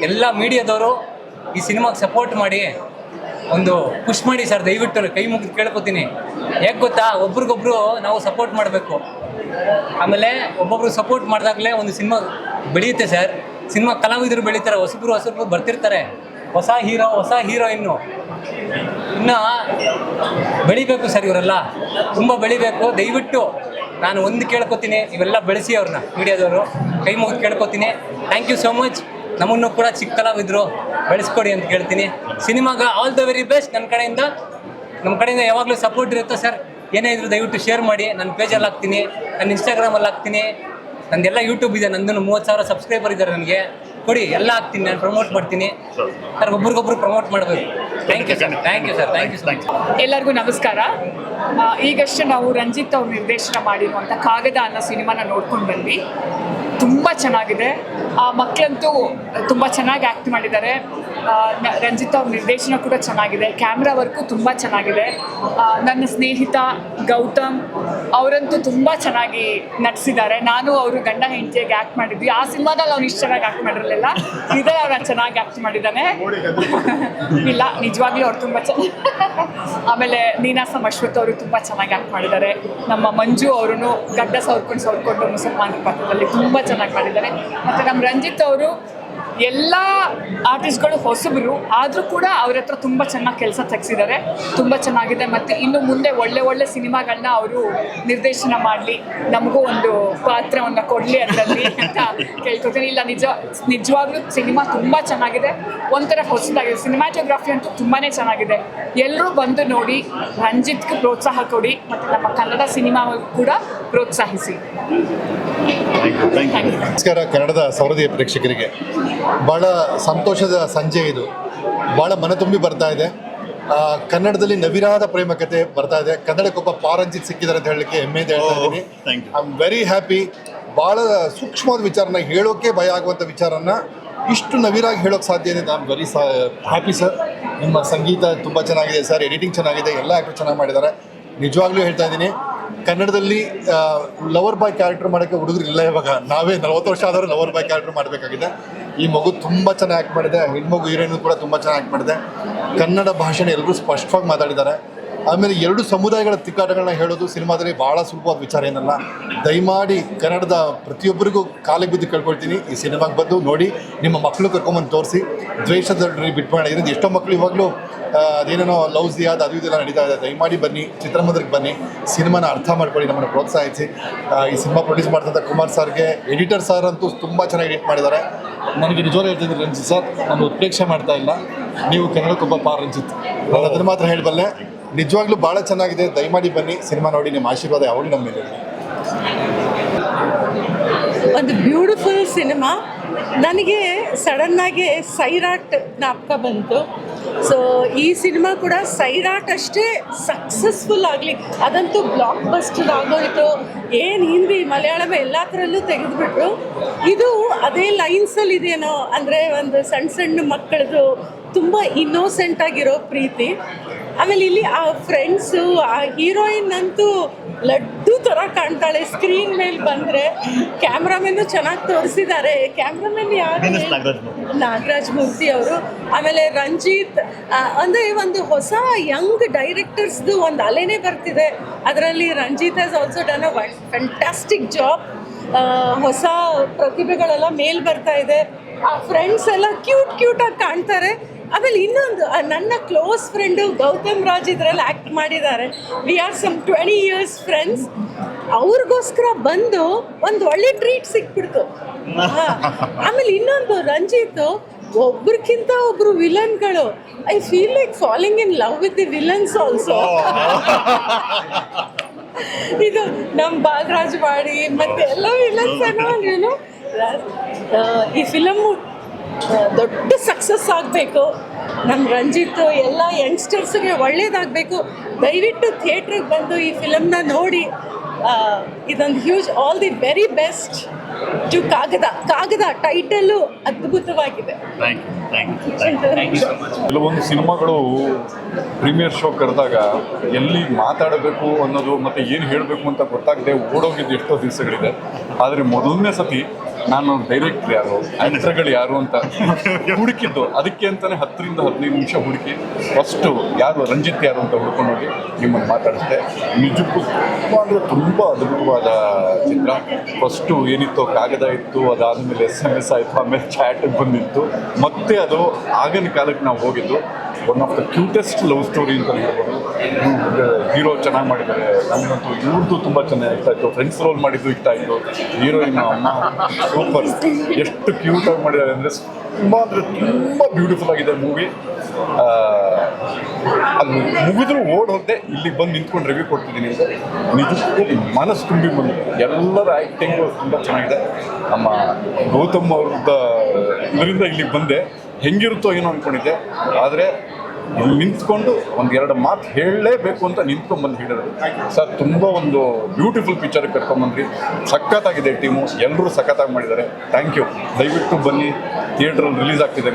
ಎಲ್ಲ ಮೀಡಿಯಾದವರು ಈ ಸಿನಿಮಾಗೆ ಸಪೋರ್ಟ್ ಮಾಡಿ, ಒಂದು ಪುಷ್ ಮಾಡಿ ಸರ್. ದಯವಿಟ್ಟು ಕೈ ಮುಗಿದು ಕೇಳ್ಕೊತೀನಿ. ಯಾಕೆ ಗೊತ್ತಾ, ಒಬ್ರಿಗೊಬ್ರು ನಾವು ಸಪೋರ್ಟ್ ಮಾಡಬೇಕು. ಆಮೇಲೆ ಒಬ್ಬೊಬ್ರು ಸಪೋರ್ಟ್ ಮಾಡಿದಾಗಲೇ ಒಂದು ಸಿನಿಮಾ ಬೆಳೆಯುತ್ತೆ ಸರ್. ಸಿನಿಮಾ ಕಲಾವಿದರು ಬೆಳೀತಾರೆ, ಹೊಸಬ್ರು ಬರ್ತಿರ್ತಾರೆ. ಹೊಸ ಹೀರೋ, ಹೊಸ ಹೀರೋಯಿನ್ನು ಇನ್ನು ಬೆಳಿಬೇಕು ಸರ್. ಇವರೆಲ್ಲ ತುಂಬ ಬೆಳಿಬೇಕು. ದಯವಿಟ್ಟು ನಾನು ಒಂದು ಕೇಳ್ಕೊತೀನಿ, ಇವೆಲ್ಲ ಬೆಳೆಸಿ ಅವ್ರನ್ನ, ಮೀಡಿಯಾದವರು ಕೈ ಮುಗಿದು ಕೇಳ್ಕೊತೀನಿ. Thank you so much. ನಮ್ಮನ್ನು ಕೂಡ ಚಿಕ್ಕ ಕಲಾವಿದರು ಬೆಳೆಸ್ಕೊಡಿ ಅಂತ ಕೇಳ್ತೀನಿ. ಸಿನಿಮಾಗ ಆಲ್ ದ ವೆರಿ ಬೆಸ್ಟ್. ನಮ್ಮ ಕಡೆಯಿಂದ ಯಾವಾಗಲೂ ಸಪೋರ್ಟ್ ಇರುತ್ತೆ ಸರ್. ಏನೇ ಇದ್ರು ದಯವಿಟ್ಟು ಶೇರ್ ಮಾಡಿ. ನನ್ನ ಪೇಜಲ್ಲಿ ಹಾಕ್ತೀನಿ, ನನ್ನ ಇನ್ಸ್ಟಾಗ್ರಾಮಲ್ಲಿ ಹಾಕ್ತೀನಿ, ನಂದೆಲ್ಲ ಯೂಟ್ಯೂಬ್ ಇದೆ. ನಂದು 30,000 ಸಬ್ಸ್ಕ್ರೈಬರ್ ಇದ್ದಾರೆ. ನನಗೆ ಕೊಡಿ, ಎಲ್ಲ ಹಾಕ್ತೀನಿ, ನಾನು ಪ್ರಮೋಟ್ ಮಾಡ್ತೀನಿ ಸರ್. ಒಬ್ರಿಗೊಬ್ರು ಪ್ರಮೋಟ್ ಮಾಡಬೇಕು. Thank you sir. Thank you sir. Thank you so much. ಎಲ್ಲರಿಗೂ ನಮಸ್ಕಾರ. ಈಗಷ್ಟೇ ನಾವು ರಂಜಿತ್ ಅವ್ರು ನಿರ್ದೇಶನ ಮಾಡಿರುವಂಥ ಕಾಗದ ಅನ್ನೋ ಸಿನಿಮಾನ ನೋಡ್ಕೊಂಡು ಬಂದ್ವಿ. ತುಂಬ ಚೆನ್ನಾಗಿದೆ. ಆ ಮಕ್ಕಳಂತೂ ತುಂಬ ಚೆನ್ನಾಗಿ ಆ್ಯಕ್ಟ್ ಮಾಡಿದ್ದಾರೆ. ರಂಜಿತ್ ಅವ್ರ ನಿರ್ದೇಶನ ಕೂಡ ಚೆನ್ನಾಗಿದೆ. ಕ್ಯಾಮ್ರಾ ವರ್ಕು ತುಂಬ ಚೆನ್ನಾಗಿದೆ. ನನ್ನ ಸ್ನೇಹಿತ ಗೌತಮ್ ಅವರಂತೂ ತುಂಬ ಚೆನ್ನಾಗಿ ನಟಿಸಿದ್ದಾರೆ. ನಾನು ಅವರು ಗಂಡ ಹೆಂಡತಿಯಾಗಿ ಆ್ಯಕ್ಟ್ ಮಾಡಿದ್ವಿ. ಆ ಸಿನಿಮಾದಲ್ಲಿ ಅವ್ನು ಇಷ್ಟು ಚೆನ್ನಾಗಿ ಆ್ಯಕ್ಟ್ ಮಾಡಿರಲಿಲ್ಲ. ಇದೇ ಅವ್ರು ಚೆನ್ನಾಗಿ ಆ್ಯಕ್ಟ್ ಮಾಡಿದ್ದಾನೆ. ಇಲ್ಲ, ನಿಜವಾಗ್ಲೂ ಅವ್ರು ತುಂಬ ಚೆನ್ನಾಗಿ. ಆಮೇಲೆ ನೀನಾಸಂ ಅಶ್ವಥ್ ಅವರು ತುಂಬ ಚೆನ್ನಾಗಿ ಆ್ಯಕ್ಟ್ ಮಾಡಿದ್ದಾರೆ. ನಮ್ಮ ಮಂಜು ಅವರು ಗಡ್ಡ ಸವರ್ಕೊಂಡು ಮುಸಲ್ಮಾನ ಪಾತ್ರದಲ್ಲಿ ತುಂಬ ಚೆನ್ನಾಗಿ ಮಾಡಿದ್ದಾರೆ. ಮತ್ತು ನಮ್ಮ ರಂಜಿತ್ ಅವರು ಎಲ್ಲ ಆರ್ಟಿಸ್ಟ್ಗಳು ಹೊಸಬರು ಆದರೂ ಕೂಡ ಅವ್ರ ಹತ್ರ ತುಂಬ ಚೆನ್ನಾಗಿ ಕೆಲಸ ತೆಗೆಸಿದ್ದಾರೆ. ತುಂಬ ಚೆನ್ನಾಗಿದೆ. ಮತ್ತು ಇನ್ನು ಮುಂದೆ ಒಳ್ಳೆ ಸಿನಿಮಾಗಳನ್ನ ಅವರು ನಿರ್ದೇಶನ ಮಾಡಲಿ, ನಮಗೂ ಒಂದು ಪಾತ್ರವನ್ನು ಕೊಡಲಿ ಅದರಲ್ಲಿ ಅಂತ ಕೇಳ್ಕೊತೀನಿ. ಇಲ್ಲ, ನಿಜವಾಗ್ಲೂ ಸಿನಿಮಾ ತುಂಬ ಚೆನ್ನಾಗಿದೆ. ಒಂಥರ ಹೊಸದಾಗಿದೆ. ಸಿನಿಮಾಟೋಗ್ರಫಿ ಅಂತೂ ತುಂಬಾ ಚೆನ್ನಾಗಿದೆ. ಎಲ್ಲರೂ ಬಂದು ನೋಡಿ, ರಂಜಿತ್ಗೆ ಪ್ರೋತ್ಸಾಹ ಕೊಡಿ ಮತ್ತು ನಮ್ಮ ಕನ್ನಡ ಸಿನಿಮಾ ಕೂಡ ಪ್ರೋತ್ಸಾಹಿಸಿ. ನಮಸ್ಕಾರ. ಕನ್ನಡದ ಸೌರದಿಯ ಪ್ರೇಕ್ಷಕರಿಗೆ ಭಾಳ ಸಂತೋಷದ ಸಂಜೆ ಇದು. ಭಾಳ ಮನ ತುಂಬಿ ಬರ್ತಾ ಇದೆ. ಕನ್ನಡದಲ್ಲಿ ನವಿರಾದ ಪ್ರೇಮ ಕಥೆ ಬರ್ತಾ ಇದೆ. ಕನ್ನಡಕ್ಕೊಬ್ಬ ಪಾರಂಜಿತ್ ಸಿಕ್ಕಿದ್ದಾರೆ ಅಂತ ಹೇಳಲಿಕ್ಕೆ ಹೆಮ್ಮೆಯಿಂದ ಹೇಳ್ತಾ ಇದ್ದೀನಿ. I am very happy. ಭಾಳ ಸೂಕ್ಷ್ಮವಾದ ವಿಚಾರನ, ಹೇಳೋಕೆ ಭಯ ಆಗುವಂಥ ವಿಚಾರನ ಇಷ್ಟು ನವಿರಾಗಿ ಹೇಳೋಕ್ಕೆ ಸಾಧ್ಯ ಇದೆ. ನಾನು ವೆರಿ ಹ್ಯಾಪಿ ಸರ್. ನಿಮ್ಮ ಸಂಗೀತ ತುಂಬ ಚೆನ್ನಾಗಿದೆ ಸರ್, ಎಡಿಟಿಂಗ್ ಚೆನ್ನಾಗಿದೆ, ಎಲ್ಲ ಆ್ಯಕ್ಟರ್ ಚೆನ್ನಾಗಿ ಮಾಡಿದ್ದಾರೆ. ನಿಜವಾಗ್ಲೂ ಹೇಳ್ತಾ ಇದ್ದೀನಿ, ಕನ್ನಡದಲ್ಲಿ ಲವರ್ ಬಾಯ್ ಕ್ಯಾರೆಕ್ಟರ್ ಮಾಡೋಕ್ಕೆ ಹುಡುಗರು ಇಲ್ಲ. ಇವಾಗ ನಾವೇ 40 ವರ್ಷ ಆದರೂ ಲವರ್ ಬಾಯ್ ಕ್ಯಾರೆಕ್ಟರ್ ಮಾಡಬೇಕಾಗಿದೆ. ಈ ಮಗು ತುಂಬ ಚೆನ್ನಾಗಿ ಆ್ಯಕ್ಟ್ ಮಾಡಿದೆ. ಹೆಣ್ಮಗು ಹೀರೋಯಿನ್ ಕೂಡ ತುಂಬ ಚೆನ್ನಾಗಿ ಆ್ಯಕ್ಟ್ ಮಾಡಿದೆ. ಕನ್ನಡ ಭಾಷೆನ ಎಲ್ಲರೂ ಸ್ಪಷ್ಟವಾಗಿ ಮಾತಾಡಿದ್ದಾರೆ. ಆಮೇಲೆ ಎರಡು ಸಮುದಾಯಗಳ ತಿಕ್ಕಾಟಗಳನ್ನ ಹೇಳೋದು ಸಿನಿಮಾದಲ್ಲಿ ಭಾಳ ಸುಲಭವಾದ ವಿಚಾರ ಏನಲ್ಲ. ದಯಮಾಡಿ ಕನ್ನಡದ ಪ್ರತಿಯೊಬ್ಬರಿಗೂ ಕಾಲಿಗೆ ಬಿದ್ದು ಕೇಳ್ಕೊಳ್ತೀನಿ, ಈ ಸಿನಿಮಾಗೆ ಬಂದು ನೋಡಿ, ನಿಮ್ಮ ಮಕ್ಕಳು ಕರ್ಕೊಂಬಂದು ತೋರಿಸಿ, ದ್ವೇಷದ ಬಿಟ್ಬೇಡ. ಇರೋದು ಎಷ್ಟೋ ಮಕ್ಕಳು ಇವಾಗಲೂ ಅದೇನೇನೋ ಲವ್ಸ್ ಯಾವ್ದು ಅದು ಇದೆಲ್ಲ ನಡೀತಾ ಇದೆ. ದಯಮಾಡಿ ಬನ್ನಿ, ಚಿತ್ರಮಂದಿರಕ್ಕೆ ಬನ್ನಿ, ಸಿನಿಮಾನ ಅರ್ಥ ಮಾಡ್ಕೊಳ್ಳಿ, ನಮ್ಮನ್ನು ಪ್ರೋತ್ಸಾಹಿಸಿ. ಈ ಸಿನಿಮಾ ಪ್ರೊಡ್ಯೂಸ್ ಮಾಡ್ತಂಥ ಕುಮಾರ್ ಸರ್ಗೆ, ಎಡಿಟರ್ ಸರ್ ಅಂತೂ ತುಂಬ ಚೆನ್ನಾಗಿ ಎಡಿಟ್ ಮಾಡಿದ್ದಾರೆ. ನನಗೆ ನಿಜವಾಗ್ಲೂ ಹೇಳ್ತಿದ್ದೀನಿ ರಂಜಿತ್ ಸರ್, ನಾನು ಉತ್ಪ್ರೇಕ್ಷೆ ಮಾಡ್ತಾ ಇಲ್ಲ, ನೀವು ಕನ್ನಡಕ್ಕೊಬ್ಬ ರಂಜಿತ್, ನಾನು ಅದನ್ನು ಮಾತ್ರ ಹೇಳಬಲ್ಲೆ. ನಿಜವಾಗ್ಲೂ ಭಾಳ ಚೆನ್ನಾಗಿದೆ, ದಯಮಾಡಿ ಬನ್ನಿ, ಸಿನಿಮಾ ನೋಡಿ, ನಿಮ್ಮ ಆಶೀರ್ವಾದ ಯಾವಾಗಲೂ ನಮ್ಮ ಮೇಲೆ ಇರಲಿ. ಒಂದು ಬ್ಯೂಟಿಫುಲ್ ಸಿನಿಮಾ. ನನಗೆ ಸಡನ್ನಾಗಿ ಸೈರಾಟ್ ಜ್ಞಾಪಕ ಬಂತು. ಸೊ ಈ ಸಿನಿಮಾ ಕೂಡ ಸೈರಾಟ್ ಅಷ್ಟೇ ಸಕ್ಸಸ್ಫುಲ್ ಆಗಲಿ, ಅದಂತೂ ಬ್ಲಾಕ್ ಬಸ್ಟರ್ ಆಗೋಯಿತು. ಏನು ಹಿಂದಿ ಮಲಯಾಳಂ ಎಲ್ಲ ಥರಲ್ಲೂ ತೆಗೆದುಬಿಟ್ರು. ಇದು ಅದೇ ಲೈನ್ಸಲ್ಲಿ ಇದೆಯೇನೋ, ಅಂದರೆ ಒಂದು ಸಣ್ಣ ಸಣ್ಣ ಮಕ್ಕಳದು ತುಂಬ ಇನ್ನೋಸೆಂಟ್ ಆಗಿರೋ ಪ್ರೀತಿ. ಆಮೇಲೆ ಇಲ್ಲಿ ಆ ಫ್ರೆಂಡ್ಸು, ಆ ಹೀರೋಯಿನ್ ಅಂತೂ ಲಡ್ಡು ಥರ ಕಾಣ್ತಾಳೆ ಸ್ಕ್ರೀನ್ ಮೇಲೆ ಬಂದರೆ. ಕ್ಯಾಮ್ರಾಮನ್ನು ಚೆನ್ನಾಗಿ ತೋರಿಸಿದ್ದಾರೆ. ಕ್ಯಾಮ್ರಾಮನ್ ಯಾರು? ನಾಗರಾಜ್ ಮೂರ್ತಿ ಅವರು. ಆಮೇಲೆ ರಂಜಿತ್, ಅಂದರೆ ಒಂದು ಹೊಸ ಯಂಗ್ ಡೈರೆಕ್ಟರ್ಸ್ದು ಒಂದು ಅಲೆನೇ ಬರ್ತಿದೆ. ಅದರಲ್ಲಿ Ranjit has also done a fantastic job. ಹೊಸ ಪ್ರತಿಭೆಗಳೆಲ್ಲ ಮೇಲ್ ಬರ್ತಾ ಇದೆ. ಆ ಫ್ರೆಂಡ್ಸ್ ಎಲ್ಲ ಕ್ಯೂಟಾಗಿ ಕಾಣ್ತಾರೆ. ಆಮೇಲೆ ಇನ್ನೊಂದು, ನನ್ನ ಕ್ಲೋಸ್ ಫ್ರೆಂಡು ಗೌತಮ್ ರಾಜ್ ಇದರಲ್ಲಿ ಆ್ಯಕ್ಟ್ ಮಾಡಿದ್ದಾರೆ. We are some 20 years friends. ಅವ್ರಿಗೋಸ್ಕರ ಬಂದು ಒಂದು ಒಳ್ಳೆ ಟ್ರೀಟ್ ಸಿಕ್ಬಿಡ್ತು. ಆಮೇಲೆ ಇನ್ನೊಂದು, ರಂಜಿತ್ ಒಬ್ರಿಗಿಂತ ಒಬ್ರು ವಿಲನ್ಗಳು. I feel like falling in love with the villains also. ಇದು ನಮ್ಮ ಬಾಲರಾಜ್ ಮಾಡಿ ಮತ್ತೆ ಎಲ್ಲ ವಿಲನ್ಸ್ ಏನೋ. ಈ ಫಿಲಮ್ಮು ದೊಡ್ಡ ಸಕ್ಸಸ್ ಆಗಬೇಕು. ನಮ್ಮ ರಂಜಿತ್ ಎಲ್ಲ ಯಂಗ್ಸ್ಟರ್ಸ್ಗೆ ಒಳ್ಳೇದಾಗಬೇಕು. ದಯವಿಟ್ಟು ಥಿಯೇಟ್ರಿಗೆ ಬಂದು ಈ ಫಿಲಮ್ನ ನೋಡಿ. ಇದೊಂದು huge all the very best to Kagada title ಅದ್ಭುತವಾಗಿದೆ. ಕೆಲವೊಂದು ಸಿನಿಮಾಗಳು ಪ್ರೀಮಿಯರ್ ಶೋ ಕರೆದಾಗ ಎಲ್ಲಿ ಮಾತಾಡಬೇಕು ಅನ್ನೋದು ಮತ್ತು ಏನು ಹೇಳಬೇಕು ಅಂತ ಗೊತ್ತಾಗದೆ ಓಡೋಗಿದ್ದು ಎಷ್ಟೋ ದಿವಸಗಳಿದೆ. ಆದರೆ ಮೊದಲನೇ ಸತಿ ನಾನು ಡೈರೆಕ್ಟ್ರ್ ಯಾರು, ಆ್ಯಕ್ಟರ್ಗಳು ಯಾರು ಅಂತ ಹುಡುಕಿದ್ದು, ಅದಕ್ಕೆ ಅಂತಲೇ 10 ರಿಂದ 15 ನಿಮಿಷ ಹುಡುಕಿ ಫಸ್ಟು ಯಾರು ರಂಜಿತ್ ಯಾರು ಅಂತ ಹುಡ್ಕೊಂಡು ಹೋಗಿ ನಿಮ್ಮನ್ನು ಮಾತಾಡಿಸ್ದೆ. ನಿಜಕ್ಕೂ ತುಂಬ ಅದ್ಭುತವಾದ ಚಿತ್ರ. ಫಸ್ಟು ಏನಿತ್ತು ಕಾಗದ ಇತ್ತು, ಅದಾದಮೇಲೆ SMS ಆಯಿತು, ಆಮೇಲೆ ಚಾಟಿಗೆ ಬಂದಿತ್ತು, ಮತ್ತೆ ಅದು ಆಗಿನ ಕಾಲಕ್ಕೆ ನಾವು ಹೋಗಿದ್ದು. One of the cutest love story ಅಂತ ಹೇಳ್ಬೋದು. ಹೀರೋ ಚೆನ್ನಾಗಿ ಮಾಡಿದ್ದಾರೆ. ನನಗಂತೂ ಇವ್ರದ್ದು ತುಂಬ ಚೆನ್ನಾಗಿ ಇಷ್ಟ ಆಯಿತು. ಫ್ರೆಂಡ್ಸ್ ರೋಲ್ ಮಾಡಿದ್ದು ಇಷ್ಟ ಆಯಿತು. ಹೀರೋಯಿನ್ ಅಮ್ಮ ಸೂಪರ್, ಎಷ್ಟು ಕ್ಯೂಟಾಗಿ ಮಾಡಿದ್ದಾರೆ ಅಂದರೆ ತುಂಬ ಬ್ಯೂಟಿಫುಲ್ ಆಗಿದೆ ಮೂವಿ. ಅಲ್ಲಿ ಮುಗಿದ್ರು ಓಡ್ ಹೋಗದೆ ಇಲ್ಲಿಗೆ ಬಂದು ನಿಂತ್ಕೊಂಡು ರಿವ್ಯೂ ಕೊಡ್ತಿದ್ದೀನಿ ಅಂದರೆ ನಿಜಕ್ಕೂ ಮನಸ್ಸು ತುಂಬಿ ಬಂದು. ಎಲ್ಲರ ಆ್ಯಕ್ಟಿಂಗು ತುಂಬ ಚೆನ್ನಾಗಿದೆ. ನಮ್ಮ ಗೌತಮ್ ಅವ್ರದ್ದು ಇದರಿಂದ ಇಲ್ಲಿಗೆ ಬಂದೆ, ಹೆಂಗಿರುತ್ತೋ ಏನೋ ಅಂದ್ಕೊಂಡಿದ್ದೆ. ಆದರೆ ಇಲ್ಲಿ ನಿಂತ್ಕೊಂಡು ಒಂದೆರಡು ಮಾತು ಹೇಳಲೇಬೇಕು ಅಂತ ನಿಂತ್ಕೊಂಡ್ಬಂದು ಹೇಳಿದ್ರು ಸರ್. ತುಂಬ ಒಂದು ಬ್ಯೂಟಿಫುಲ್ ಪಿಕ್ಚರ್ಗೆ ಕರ್ಕೊಂಡ್ಬಂದ್ರಿ. ಸಖತ್ತಾಗಿದೆ ಟೀಮು, ಎಲ್ಲರೂ ಸಖತ್ತಾಗಿ ಮಾಡಿದ್ದಾರೆ. Thank you. ದಯವಿಟ್ಟು ಬನ್ನಿ, ಥಿಯೇಟ್ರಲ್ಲಿ ರಿಲೀಸ್ ಆಗ್ತಿದೆ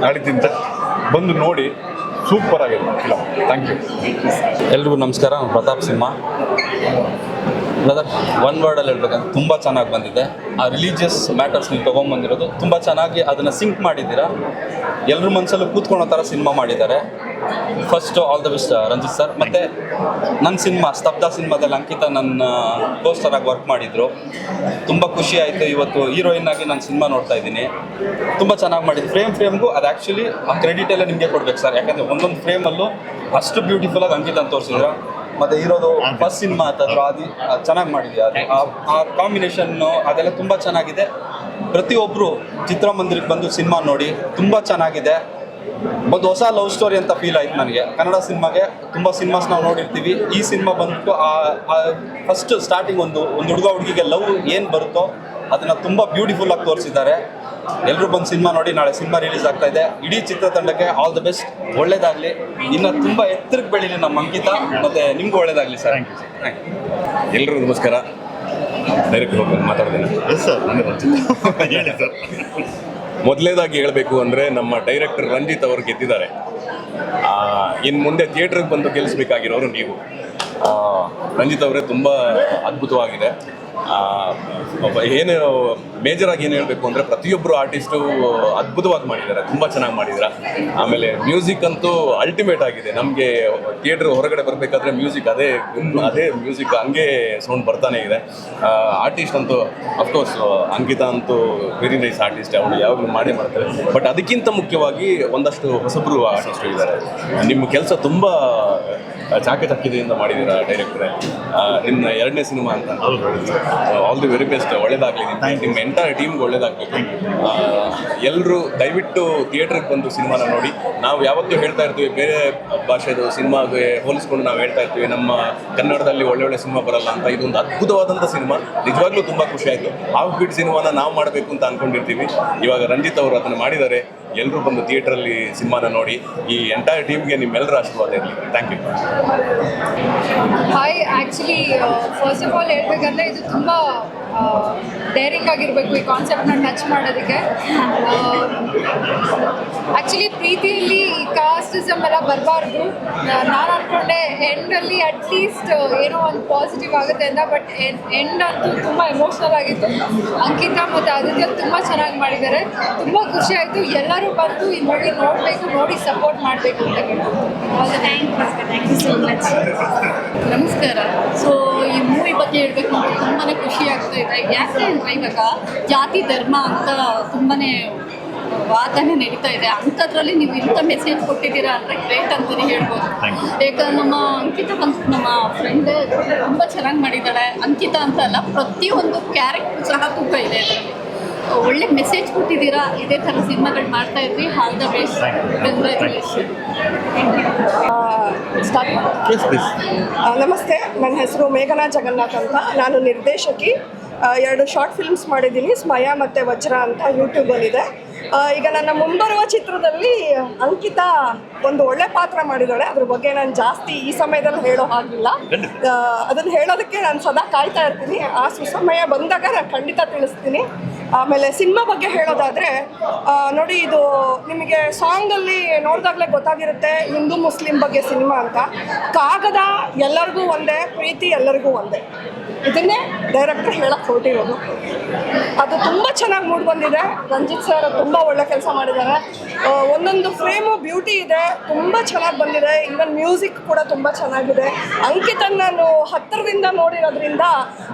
ನಾಳಿದ್ದಿಂದ ಬಂದು ನೋಡಿ. ಸೂಪರ್ ಆಗಿದೆ ಫಿಲಮ್. Thank you. ಎಲ್ರಿಗೂ ನಮಸ್ಕಾರ. ನಾನು ಪ್ರತಾಪ್ ಸಿಂಹ. ಬ್ರದರ್, ಒನ್ ವರ್ಡಲ್ಲಿ ಹೇಳ್ಬೇಕಂದ್ರೆ ತುಂಬ ಚೆನ್ನಾಗಿ ಬಂದಿದೆ. ಆ ರಿಲೀಜಿಯಸ್ ಮ್ಯಾಟರ್ಸ್ ನೀವು ತೊಗೊಂಬಂದಿರೋದು ತುಂಬ ಚೆನ್ನಾಗಿ ಅದನ್ನು ಸಿಂಕ್ ಮಾಡಿದ್ದೀರಾ. ಎಲ್ಲರ ಮನಸ್ಸಲ್ಲೂ ಕೂತ್ಕೊಳ್ಳೋ ಥರ ಸಿನಿಮಾ ಮಾಡಿದ್ದಾರೆ. First all the best Ranjit sir. ಮತ್ತು ನನ್ನ ಸಿನಿಮಾ ಸ್ತಬ್ಧ ಸಿನಿಮಾದಲ್ಲಿ ಅಂಕಿತಾ ನನ್ನ ಪೋಸ್ಟರಾಗಿ ವರ್ಕ್ ಮಾಡಿದರು. ತುಂಬ ಖುಷಿ ಆಯಿತು. ಇವತ್ತು ಹೀರೋಯಿನ್ ಆಗಿ ನಾನು ಸಿನಿಮಾ ನೋಡ್ತಾ ಇದ್ದೀನಿ. ತುಂಬ ಚೆನ್ನಾಗಿ ಮಾಡಿದ್ದು. ಫ್ರೇಮ್ಗೂ ಅದು ಆ್ಯಕ್ಚುಲಿ ಆ ಕ್ರೆಡಿಟ್ ಎಲ್ಲ ನಿಮಗೆ ಕೊಡ್ಬೇಕು ಸರ್. ಯಾಕಂದರೆ ಒಂದೊಂದು ಫ್ರೇಮಲ್ಲೂ ಅಷ್ಟು ಬ್ಯೂಟಿಫುಲ್ಲಾಗಿ ಅಂಕಿತಾ ತೋರಿಸಿದ್ರು. ಮತ್ತು ಇರೋದು ಫಸ್ಟ್ ಸಿನಿಮಾ ಅಂತಂದ್ರು ಅದು ಚೆನ್ನಾಗಿ ಮಾಡಿದ್ಯಾ. ಆ ಕಾಂಬಿನೇಷನ್ನು ಅದೆಲ್ಲ ತುಂಬ ಚೆನ್ನಾಗಿದೆ. ಪ್ರತಿಯೊಬ್ಬರು ಚಿತ್ರಮಂದಿರಕ್ಕೆ ಬಂದು ಸಿನಿಮಾ ನೋಡಿ. ತುಂಬ ಚೆನ್ನಾಗಿದೆ. ಒಂದು ಹೊಸ ಲವ್ ಸ್ಟೋರಿ ಅಂತ ಫೀಲ್ ಆಯ್ತು ನನಗೆ. ಕನ್ನಡ ಸಿನಿಮಾಗೆ ತುಂಬ ಸಿನಿಮಾಸ್ ನಾವು ನೋಡಿರ್ತೀವಿ. ಈ ಸಿನಿಮಾ ಬಂದ್ಬಿಟ್ಟು ಫಸ್ಟ್ ಸ್ಟಾರ್ಟಿಂಗ್ ಒಂದು ಹುಡುಗ ಹುಡುಗಿಗೆ ಲವ್ ಏನು ಬರುತ್ತೋ ಅದನ್ನು ತುಂಬ ಬ್ಯೂಟಿಫುಲ್ಲಾಗಿ ತೋರಿಸಿದ್ದಾರೆ. ಎಲ್ಲರೂ ಬಂದು ಸಿನಿಮಾ ನೋಡಿ. ನಾಳೆ ಸಿನಿಮಾ ರಿಲೀಸ್ ಆಗ್ತಾ ಇದೆ. ಇಡೀ ಚಿತ್ರತಂಡಕ್ಕೆ ಆಲ್ ದ ಬೆಸ್ಟ್. ಒಳ್ಳೇದಾಗಲಿ. ಇನ್ನು ತುಂಬ ಎತ್ತರಕ್ಕೆ ಬೆಳೀಲಿ ನಮ್ಮ ಅಂಕಿತಾ. ಮತ್ತು ನಿಮಗೂ ಒಳ್ಳೇದಾಗಲಿ ಸರ್. Thank you. ಎಲ್ಲರಿಗೂ ನಮಸ್ಕಾರ. ಡೈರೆಕ್ಟ್ ಹೋಗಿ ಮಾತಾಡ್ತೀನಿ ಸರ್. ಹೇಳಿ ಸರ್. ಮೊದಲನೇದಾಗಿ ಹೇಳಬೇಕು ಅಂದರೆ ನಮ್ಮ ಡೈರೆಕ್ಟರ್ ರಂಜಿತ್ ಅವರು ಗೆದ್ದಿದ್ದಾರೆ. ಇನ್ನು ಮುಂದೆ ಥಿಯೇಟ್ರಿಗೆ ಬಂದು ಗೆಲ್ಲಿಸ್ಬೇಕಾಗಿರೋರು ನೀವು. ರಂಜಿತ್ ಅವರೇ ತುಂಬ ಅದ್ಭುತವಾಗಿದೆ. ಏನು ಮೇಜರ್ ಆಗಿ ಏನು ಹೇಳಬೇಕು ಅಂದರೆ ಪ್ರತಿಯೊಬ್ಬರು ಆರ್ಟಿಸ್ಟು ಅದ್ಭುತವಾಗಿ ಮಾಡಿದ್ದಾರೆ, ತುಂಬ ಚೆನ್ನಾಗಿ ಮಾಡಿದ್ದಾರೆ. ಆಮೇಲೆ ಮ್ಯೂಸಿಕ್ ಅಂತೂ ಅಲ್ಟಿಮೇಟ್ ಆಗಿದೆ. ನಮಗೆ ಥಿಯೇಟ್ರ್ ಹೊರಗಡೆ ಬರಬೇಕಾದ್ರೆ ಮ್ಯೂಸಿಕ್ ಅದೇ ಮ್ಯೂಸಿಕ್ ಹಂಗೆ ಸೌಂಡ್ ಬರ್ತಾನೆ ಇದೆ. ಆರ್ಟಿಸ್ಟ್ ಅಂತೂ ಅಫ್ಕೋರ್ಸ್ ಅಂಕಿತಾ ಅಂತೂ ವೆರಿ ನೈಸ್ ಆರ್ಟಿಸ್ಟ್, ಅವಳು ಯಾವಾಗಲೂ ಮಾಡ್ತಾರೆ. ಬಟ್ ಅದಕ್ಕಿಂತ ಮುಖ್ಯವಾಗಿ ಒಂದಷ್ಟು ಹೊಸಬ್ರು ಆರ್ಟಿಸ್ಟು ಇದ್ದಾರೆ. ನಿಮ್ಮ ಕೆಲಸ ತುಂಬ ಚಾಕಚಕ್ಯತೆಯಿಂದ ಮಾಡಿದ್ದೀರಾ ಡೈರೆಕ್ಟ್ರೆ. ನಿಮ್ಮ 2ನೇ ಸಿನಿಮಾ ಅಂತ ಆಲ್ ದಿ ವೆರಿ ಬೆಸ್ಟ್, ಒಳ್ಳೇದಾಗಲಿ ನಿಮ್ಮ ಎಂಟೈರ್ ಟೀಮ್ಗೆ ಒಳ್ಳೇದಾಗಬೇಕು. ಎಲ್ಲರೂ ದಯವಿಟ್ಟು ಥಿಯೇಟ್ರಿಗೆ ಬಂದು ಸಿನಿಮಾನ ನೋಡಿ. ನಾವು ಯಾವತ್ತೂ ಹೇಳ್ತಾ ಇರ್ತೀವಿ, ಬೇರೆ ಭಾಷೆದು ಸಿನಿಮಾಗೆ ಹೋಲಿಸ್ಕೊಂಡು ನಾವು ಹೇಳ್ತಾ ಇರ್ತೀವಿ ನಮ್ಮ ಕನ್ನಡದಲ್ಲಿ ಒಳ್ಳೊಳ್ಳೆ ಸಿನಿಮಾ ಬರಲ್ಲ ಅಂತ. ಇದೊಂದು ಅದ್ಭುತವಾದಂಥ ಸಿನಿಮಾ, ನಿಜವಾಗ್ಲೂ ತುಂಬ ಖುಷಿ ಆಯಿತು. ಹಾಫ್ ಬೀಟ್ ಸಿನಿಮಾನ ನಾವು ಮಾಡಬೇಕು ಅಂತ ಅಂದ್ಕೊಂಡಿರ್ತೀವಿ. ಇವಾಗ ರಂಜಿತ್ ಅವರು ಅದನ್ನು ಮಾಡಿದ್ದಾರೆ. ಎಲ್ಲರೂ ಬಂದು ಥಿಯೇಟ್ರಲ್ಲಿ ಸಿನಿಮಾನ ನೋಡಿ. ಈ ಎಂಟೈರ್ ಟೀಮ್ಗೆ ನಿಮ್ಮೆಲ್ಲರ ಆಶೀರ್ವಾದ ಇರಲಿ. Thank you. Hi, actually first of all ಹೇಳ್ಬೇಕಂದ್ರೆ ಇದು ತುಂಬ ಡೇರಿಂಗ್ ಆಗಿರಬೇಕು ಈ ಕಾನ್ಸೆಪ್ಟ್ನ ಟಚ್ ಮಾಡೋದಕ್ಕೆ. ಆ್ಯಕ್ಚುಲಿ ಪ್ರೀತಿಯಲ್ಲಿ ಈ ಕಾಸ್ಟಿಸಮ್ ಎಲ್ಲ ಬರಬಾರ್ದು. ನಾನು ಅಂದ್ಕೊಂಡೆ ಎಂಡಲ್ಲಿ ಅಟ್ಲೀಸ್ಟ್ ಏನೋ ಒಂದು ಪಾಸಿಟಿವ್ ಆಗುತ್ತೆ ಅಂತ, ಬಟ್ ಎಂಡ್ ಅಂತೂ ತುಂಬ ಎಮೋಷ್ನಲ್ ಆಗಿತ್ತು. ಅಂಕಿತಾ ಮತ್ತು ಆದಿತ್ಯ ತುಂಬ ಚೆನ್ನಾಗಿ ಮಾಡಿದ್ದಾರೆ. ತುಂಬ ಖುಷಿ ಆಯಿತು. ಎಲ್ಲರೂ ಬಂದು ಈ ಮೂವಿ ನೋಡಬೇಕು, ನೋಡಿ ಸಪೋರ್ಟ್ ಮಾಡಬೇಕು ಅಂತ ಥ್ಯಾಂಕ್ ಯು ಸೋ ಮಚ್. ನಮಸ್ಕಾರ. ಸೊ ಈ ಮೂವಿ ಬಗ್ಗೆ ಹೇಳಬೇಕು ಅಂದರೆ ತುಂಬಾ ಖುಷಿ ಆಗ್ತಾ ಇದೆ. ಯಾಕೆ ಅಂದರೆ ಇವಾಗ ಜಾತಿ ಧರ್ಮ ಅಂತ ತುಂಬಾ ವಾದನೆ ನಡೀತಾ ಇದೆ. ಅಂಥದ್ರಲ್ಲಿ ನೀವು ಇಂಥ ಮೆಸೇಜ್ ಕೊಟ್ಟಿದ್ದೀರಾ ಅಂದರೆ ಗ್ರೇಟ್ ಅಂತಲೇ ಹೇಳ್ಬೋದು. ಯಾಕಂದ್ರೆ ನಮ್ಮ ಅಂಕಿತಾ ಬಂದು ನಮ್ಮ ಫ್ರೆಂಡ್ ತುಂಬ ಚೆನ್ನಾಗಿ ಮಾಡಿದ್ದಾಳೆ. ಅಂಕಿತಾ ಅಂತ ಅಲ್ಲ, ಪ್ರತಿಯೊಂದು ಕ್ಯಾರೆಕ್ಟರ್ ಸಹ ತುಂಬ ಇದೆ ಅದರಲ್ಲಿ. ಒಳ್ಳೆ ಮೆಸೇಜ್ ಕೊಟ್ಟಿದ್ದೀರಾ. ಇದೇ ಥರ ಸಿನಿಮಾಗಳು ಮಾಡ್ತಾ ಇದ್ವಿ. All the best. ಕಂಗ್ರ್ಯಾಚುಲೇಷನ್. ನಮಸ್ತೆ, ನನ್ನ ಹೆಸರು ಮೇಘನಾ ಜಗನ್ನಾಥ್ ಅಂತ. ನಾನು ನಿರ್ದೇಶಕಿ. 2 ಶಾರ್ಟ್ ಫಿಲ್ಮ್ಸ್ ಮಾಡಿದ್ದೀನಿ, ಸ್ಮಯ ಮತ್ತು ವಜ್ರ ಅಂತ ಯೂಟ್ಯೂಬಲ್ಲಿದೆ. ಈಗ ನನ್ನ ಮುಂಬರುವ ಚಿತ್ರದಲ್ಲಿ ಅಂಕಿತಾ ಒಂದು ಒಳ್ಳೆ ಪಾತ್ರ ಮಾಡಿದ್ದಾಳೆ. ಅದ್ರ ಬಗ್ಗೆ ನಾನು ಜಾಸ್ತಿ ಈ ಸಮಯದಲ್ಲಿ ಹೇಳೋ ಹಾಗಿಲ್ಲ. ಅದನ್ನು ಹೇಳೋದಕ್ಕೆ ನಾನು ಸದಾ ಕಾಯ್ತಾ ಇರ್ತೀನಿ. ಆ ಸುಸಮಯ ಬಂದಾಗ ನಾನು ಖಂಡಿತ ತಿಳಿಸ್ತೀನಿ. ಆಮೇಲೆ ಸಿನಿಮಾ ಬಗ್ಗೆ ಹೇಳೋದಾದರೆ ನೋಡಿ, ಇದು ನಿಮಗೆ ಸಾಂಗಲ್ಲಿ ನೋಡಿದಾಗಲೇ ಗೊತ್ತಾಗಿರುತ್ತೆ ಹಿಂದೂ ಮುಸ್ಲಿಂ ಬಗ್ಗೆ ಸಿನಿಮಾ ಅಂತ. ಕಾಗದ ಎಲ್ಲರಿಗೂ ಒಂದೇ, ಪ್ರೀತಿ ಎಲ್ಲರಿಗೂ ಒಂದೇ, ಇದನ್ನೇ ಡೈರೆಕ್ಟರ್ ಹೇಳಕ್ಕೆ ಹೊರಟಿರೋದು. ಅದು ತುಂಬ ಚೆನ್ನಾಗಿ ಮೂಡಿ ಬಂದಿದೆ. ರಂಜಿತ್ ಸರ್ ತುಂಬ ಒಳ್ಳೆ ಕೆಲಸ ಮಾಡಿದ್ದಾರೆ. ಒಂದೊಂದು ಫ್ರೇಮು ಬ್ಯೂಟಿ ಇದೆ, ತುಂಬ ಚೆನ್ನಾಗಿ ಬಂದಿದೆ. ಈವನ್ ಮ್ಯೂಸಿಕ್ ಕೂಡ ತುಂಬ ಚೆನ್ನಾಗಿದೆ. ಅಂಕಿತನ ನಾನು ಹತ್ತಿರದಿಂದ ನೋಡಿರೋದ್ರಿಂದ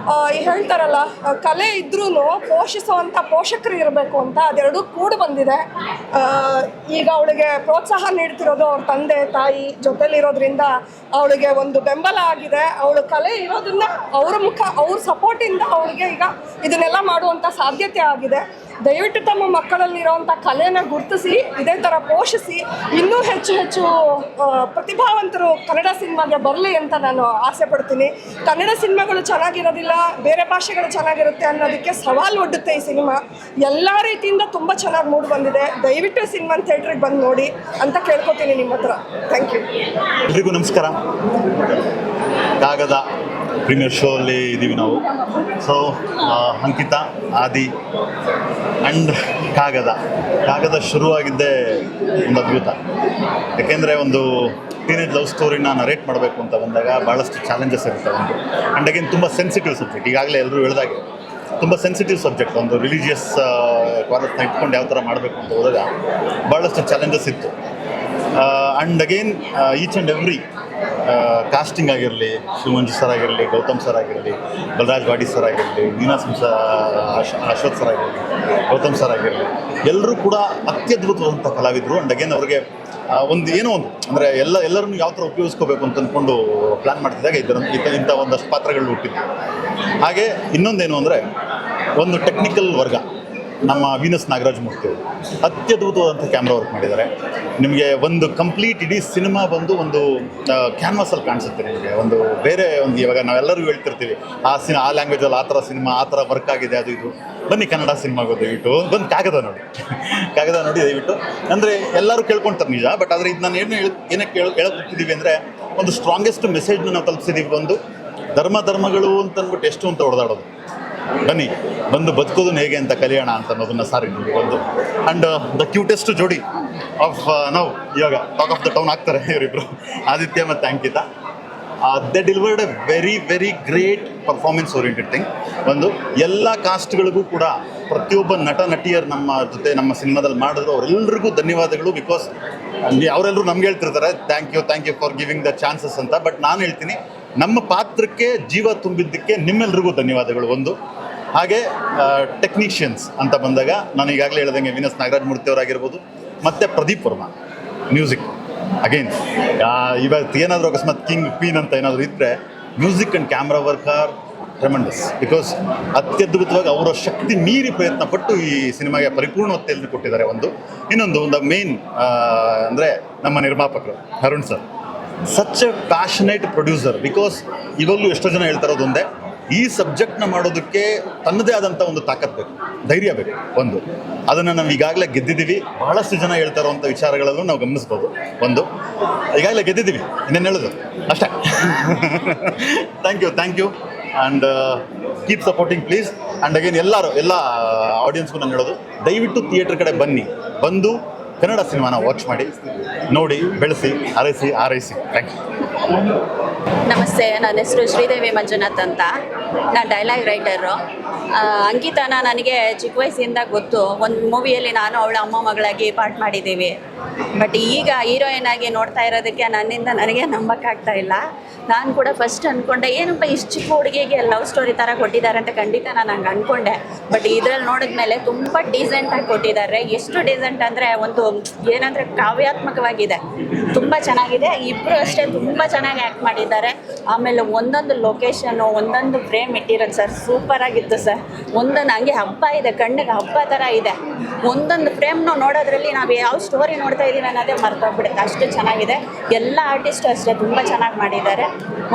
ಹೇಳ್ತಾರಲ್ಲ, ಕಲೆ ಇದ್ರೂ ಪೋಷಿಸುವಂಥ ಪೋಷಕರು ಇರಬೇಕು ಅಂತ, ಅದೆರಡೂ ಕೂಡ ಬಂದಿದೆ. ಈಗ ಅವಳಿಗೆ ಪ್ರೋತ್ಸಾಹ ನೀಡ್ತಿರೋದು ಅವ್ರ ತಂದೆ ತಾಯಿ ಜೊತೆಲಿರೋದ್ರಿಂದ ಅವಳಿಗೆ ಒಂದು ಬೆಂಬಲ ಆಗಿದೆ. ಅವಳು ಕಲೆ ಇರೋದನ್ನ ಅವ್ರ ಸಪೋರ್ಟಿಂದ ಅವಳಿಗೆ ಈಗ ಇದನ್ನೆಲ್ಲ ಮಾಡುವಂಥ ಸಾಧ್ಯತೆ ಆಗಿದೆ. ದಯವಿಟ್ಟು ತಮ್ಮ ಮಕ್ಕಳಲ್ಲಿರೋವಂಥ ಕಲೆನ ಗುರುತಿಸಿ ಇದೇ ಥರ ಪೋಷಿಸಿ ಇನ್ನೂ ಹೆಚ್ಚು ಹೆಚ್ಚು ಪ್ರತಿಭಾವಂತರು ಕನ್ನಡ ಸಿನಿಮಾಗೆ ಬರಲಿ ಅಂತ ನಾನು ಆಸೆ ಪಡ್ತೀನಿ. ಕನ್ನಡ ಸಿನಿಮಾಗಳು ಚೆನ್ನಾಗಿರೋದಿಲ್ಲ, ಬೇರೆ ಭಾಷೆಗಳು ಚೆನ್ನಾಗಿರುತ್ತೆ ಅನ್ನೋದಕ್ಕೆ ಸವಾಲು ಒಡ್ಡುತ್ತೆ ಈ ಸಿನಿಮಾ. ಎಲ್ಲ ರೀತಿಯಿಂದ ತುಂಬ ಚೆನ್ನಾಗಿ ಮೂಡಿ ಬಂದಿದೆ. ದಯವಿಟ್ಟು ಸಿನಿಮಾ ಥಿಯೇಟ್ರಿಗೆ ಬಂದು ನೋಡಿ ಅಂತ ಕೇಳ್ಕೊತೀನಿ ನಿಮ್ಮ ಹತ್ರ. Thank you. ಎಲ್ರಿಗೂ ನಮಸ್ಕಾರ. ಕಾಗದ ಪ್ರೀಮಿಯರ್ ಶೋ ಅಲ್ಲಿ ಇದ್ದೀವಿ ನಾವು. ಸೊ ಅಂಕಿತಾ, ಆದಿ ಆ್ಯಂಡ್ ಕಾಗದ ಶುರುವಾಗಿದ್ದೇ ಒಂದು ಅದ್ಭುತ. ಯಾಕೆಂದರೆ ಒಂದು ಟೀನೇಜ್ ಲವ್ ಸ್ಟೋರಿನ ನರೇಟ್ ಮಾಡಬೇಕು ಅಂತ ಬಂದಾಗ ಭಾಳಷ್ಟು ಚಾಲೆಂಜಸ್ ಇರ್ತವೆ. ಒಂದು ಆ್ಯಂಡ್ ಅಗೇನ್ ತುಂಬ ಸೆನ್ಸಿಟಿವ್ ಸಬ್ಜೆಕ್ಟ್. ಈಗಾಗಲೇ ಎಲ್ಲರೂ ಹೇಳಿದಾಗೆ ತುಂಬ ಸೆನ್ಸಿಟಿವ್ ಸಬ್ಜೆಕ್ಟ್. ಒಂದು ರಿಲಿಜಿಯಸ್ ಕ್ವಾಲಿಟಿನ ಇಟ್ಕೊಂಡು ಯಾವ ಥರ ಮಾಡಬೇಕು ಅಂತ ಹೋದಾಗ ಭಾಳಷ್ಟು ಚಾಲೆಂಜಸ್ ಇತ್ತು. And again each and every casting ಆಗಿರಲಿ, ಶಿವಮಂಜು ಸರ್ ಆಗಿರಲಿ, ಗೌತಮ್ ಸರ್ ಆಗಿರಲಿ, ಬಲರಾಜ್ ವಾಡಿ ಸರ್ ಆಗಿರಲಿ, ಅಶ್ವಥ್ ಸರ್ ಆಗಿರಲಿ, ಗೌತಮ್ ಸರ್ ಆಗಿರಲಿ, ಎಲ್ಲರೂ ಕೂಡ ಅತ್ಯದ್ಭುತವಾದಂಥ ಕಲಾವಿದರು. ಆ್ಯಂಡ್ ಅಗೇನ್ ಅವ್ರಿಗೆ ಏನೋ ಒಂದು ಅಂದರೆ ಎಲ್ಲರನ್ನು ಯಾವ ಥರ ಉಪಯೋಗಿಸ್ಕೋಬೇಕು ಅಂತ ಅಂದ್ಕೊಂಡು ಪ್ಲ್ಯಾನ್ ಮಾಡ್ತಿದ್ದಾಗ ಇಂಥ ಒಂದಷ್ಟು ಪಾತ್ರಗಳು ಹುಟ್ಟಿದ್ವು. ಹಾಗೆ ಇನ್ನೊಂದೇನು ಅಂದರೆ ಒಂದು ಟೆಕ್ನಿಕಲ್ ವರ್ಗ, ನಮ್ಮ ವೀನಸ್ ನಾಗರಾಜ್ ಮೂರ್ತಿ ಅತ್ಯದ್ಭುತವಾದಂಥ ಕ್ಯಾಮ್ರಾ ವರ್ಕ್ ಮಾಡಿದ್ದಾರೆ. ನಿಮಗೆ ಒಂದು ಕಂಪ್ಲೀಟ್ ಇಡೀ ಸಿನಿಮಾ ಬಂದು ಒಂದು ಕ್ಯಾನ್ವಾಸಲ್ಲಿ ಕಾಣಿಸುತ್ತೆ ನಿಮಗೆ. ಒಂದು ಬೇರೆ ಒಂದು ಇವಾಗ ನಾವೆಲ್ಲರಿಗೂ ಹೇಳ್ತಿರ್ತೀವಿ ಆ ಲ್ಯಾಂಗ್ವೇಜಲ್ಲಿ ಆ ಥರ ಸಿನಿಮಾ ಆ ಥರ ವರ್ಕ್ ಆಗಿದೆ ಅದು ಇದು. ಬನ್ನಿ ಕನ್ನಡ ಸಿನಿಮಾಗೆ ದಯವಿಟ್ಟು ಬಂದು ಕಾಗದ ನೋಡಿ ದಯವಿಟ್ಟು. ಅಂದರೆ ಎಲ್ಲರೂ ಕೇಳ್ಕೊಳ್ತಾರೆ ನಿಜ, ಬಟ್ ಆದರೆ ಇದು ನಾನು ಏನಕ್ಕೆ ಹೇಳಕ್ಕೆ ಹೋಗ್ತಿದ್ದೀವಿ ಅಂದರೆ ಒಂದು ಸ್ಟ್ರಾಂಗೆಸ್ಟ್ ಮೆಸೇಜ್ನ ನಾವು ತಲುಪಿಸಿದ್ದೀವಿ. ಒಂದು ಧರ್ಮಗಳು ಅಂತಂದ್ಬಿಟ್ಟು ಎಷ್ಟು ಅಂತ ಹೊಡೆದಾಡೋದು, ಬನ್ನಿ ಬಂದು ಬದುಕೋದನ್ನ ಹೇಗೆ ಅಂತ ಕಲಿಯೋಣ ಅಂತ ಅನ್ನೋದನ್ನು ಸಾರಿ ಒಂದು. ಆ್ಯಂಡ್ ದ ಕ್ಯೂಟೆಸ್ಟ್ ಜೋಡಿ ಆಫ್ ನಾವು ಇವಾಗ ಟಾಕ್ ಆಫ್ ದ ಟೌನ್ ಆಗ್ತಾರೆ ಇವರಿಬ್ಬರು, ಆದಿತ್ಯ ಮತ್ತು Ankita. They delivered A very very great performance oriented thing. ಒಂದು ಎಲ್ಲ ಕಾಸ್ಟ್ಗಳಿಗೂ ಕೂಡ ಪ್ರತಿಯೊಬ್ಬ ನಟ ನಟಿಯರು ನಮ್ಮ ಜೊತೆ ನಮ್ಮ ಸಿನಿಮಾದಲ್ಲಿ ಮಾಡಿದ್ರು ಅವರೆಲ್ಲರಿಗೂ ಧನ್ಯವಾದಗಳು. ಬಿಕಾಸ್ ಅವರೆಲ್ಲರೂ ನಮ್ಗೆ ಹೇಳ್ತಿರ್ತಾರೆ thank you for giving the chances ಅಂತ. ಬಟ್ ನಾನು ಹೇಳ್ತೀನಿ, ನಮ್ಮ ಪಾತ್ರಕ್ಕೆ ಜೀವ ತುಂಬಿದ್ದಕ್ಕೆ ನಿಮ್ಮೆಲ್ರಿಗೂ ಧನ್ಯವಾದಗಳು. ಒಂದು ಹಾಗೆ ಟೆಕ್ನಿಷಿಯನ್ಸ್ ಅಂತ ಬಂದಾಗ ನಾನು ಈಗಾಗಲೇ ಹೇಳ್ದಂಗೆ ವಿನಸ್ ನಾಗರಾಜ್ ಮೂರ್ತಿ ಅವರಾಗಿರ್ಬೋದು, ಮತ್ತು ಪ್ರದೀಪ್ ವರ್ಮಾ ಮ್ಯೂಸಿಕ್. ಅಗೈನ್ ಇವತ್ತು ಏನಾದರೂ ಅಕಸ್ಮಾತ್ ಕಿಂಗ್ ಕ್ವೀನ್ ಅಂತ ಏನಾದರೂ ಇದ್ದರೆ music and camera work are tremendous. Because ಅತ್ಯದ್ಭುತವಾಗಿ ಅವರ ಶಕ್ತಿ ಮೀರಿ ಪ್ರಯತ್ನ ಪಟ್ಟು ಈ ಸಿನಿಮಾಗೆ ಪರಿಪೂರ್ಣತೆಯನ್ನು ಕೊಟ್ಟಿದ್ದಾರೆ. ಇನ್ನೊಂದು ಮೇನ್ ಅಂದರೆ ನಮ್ಮ ನಿರ್ಮಾಪಕರು Arun sir, such A passionate producer. Because ಇವಾಗಲೂ ಎಷ್ಟೋ ಜನ ಹೇಳ್ತಾ ಇರೋದು ಒಂದೇ, ಈ ಸಬ್ಜೆಕ್ಟ್ನ ಮಾಡೋದಕ್ಕೆ ತನ್ನದೇ ಆದಂಥ ಒಂದು ತಾಕತ್ತು ಬೇಕು, ಧೈರ್ಯ ಬೇಕು. ಅದನ್ನು ನಾವು ಈಗಾಗಲೇ ಗೆದ್ದಿದ್ದೀವಿ. ಬಹಳಷ್ಟು ಜನ ಹೇಳ್ತಾ ಇರುವಂಥ ವಿಚಾರಗಳನ್ನು ನಾವು ಗಮನಿಸ್ಬೋದು. ಈಗಾಗಲೇ ಗೆದ್ದಿದ್ದೀವಿ, ಇನ್ನೇನು ಹೇಳೋದು ಅಷ್ಟೇ. Thank you and keep supporting please. And again ಎಲ್ಲ ಆಡಿಯನ್ಸ್ಗೂ ನಾನು ಹೇಳೋದು, ದಯವಿಟ್ಟು ಥಿಯೇಟ್ರ್ ಕಡೆ ಬಂದು ಕನ್ನಡ ಸಿನಿಮಾನ ವಾಚ್ ಮಾಡಿ, ನೋಡಿ, ಬೆಳೆಸಿ, ಆರೈಸಿ. Thank you. ನಮಸ್ತೆ, ನನ್ನ ಹೆಸರು ಶ್ರೀದೇವಿ ಮಂಜುನಾಥ್ ಅಂತ. ನಾನು ಡೈಲಾಗ್ ರೈಟರು. ಅಂಕಿತಾನ ನನಗೆ ಚಿಕ್ಕ ವಯಸ್ಸಿಂದ ಗೊತ್ತು. ಒಂದು ಮೂವಿಯಲ್ಲಿ ನಾನು ಅವಳ ಅಮ್ಮ ಮಗಳಾಗಿ ಪಾರ್ಟ್ ಮಾಡಿದ್ದೀವಿ. ಬಟ್ ಈಗ ಹೀರೋಯಿನ್ ಆಗಿ ನೋಡ್ತಾ ಇರೋದಕ್ಕೆ ನನಗೆ ನಂಬಕ್ಕಾಗ್ತಾ ಇಲ್ಲ. ನಾನು ಕೂಡ ಫಸ್ಟ್ ಅಂದ್ಕೊಂಡೆ, ಏನಪ್ಪ ಇಷ್ಟು ಚಿಕ್ಕ ಹುಡುಗಿಗೆ ಲವ್ ಸ್ಟೋರಿ ಥರ ಕೊಟ್ಟಿದ್ದಾರೆ ಅಂತ ಖಂಡಿತ ನಾನು ಹಂಗೆ ಅಂದ್ಕೊಂಡೆ. ಬಟ್ ಇದರಲ್ಲಿ ನೋಡಿದ್ಮೇಲೆ ತುಂಬ ಡೀಸೆಂಟಾಗಿ ಕೊಟ್ಟಿದ್ದಾರೆ. ಎಷ್ಟು ಡೀಸೆಂಟ್ ಅಂದರೆ ಏನಂದರೆ ಕಾವ್ಯಾತ್ಮಕವಾಗಿದೆ, ತುಂಬ ಚೆನ್ನಾಗಿದೆ. ಇಬ್ಬರು ಅಷ್ಟೇ ತುಂಬ ಚೆನ್ನಾಗಿ ಆ್ಯಕ್ಟ್ ಮಾಡಿದ್ದಾರೆ. ಆಮೇಲೆ ಒಂದೊಂದು ಲೊಕೇಶನ್ನು, ಒಂದೊಂದು ಫ್ರೇಮ್ ಇಟ್ಟಿರೋದು ಸರ್ ಸೂಪರಾಗಿತ್ತು ಸರ್. ಒಂದೊಂದು ಹಂಗೆ ಹಬ್ಬ ಇದೆ, ಕಣ್ಣಿಗೆ ಹಬ್ಬ ಥರ ಇದೆ. ಒಂದೊಂದು ಫ್ರೇಮ್ನ ನೋಡೋದ್ರಲ್ಲಿ ನಾವು ಯಾವ ಸ್ಟೋರಿ ನೋಡ್ತಾ ಇದ್ದೀವಿ ಅನ್ನೋದೇ ಮರ್ತೋಗ್ಬಿಡುತ್ತೆ, ಅಷ್ಟು ಚೆನ್ನಾಗಿದೆ. ಎಲ್ಲ ಆರ್ಟಿಸ್ಟು ಅಷ್ಟೇ ತುಂಬ ಚೆನ್ನಾಗಿ ಮಾಡಿದ್ದಾರೆ.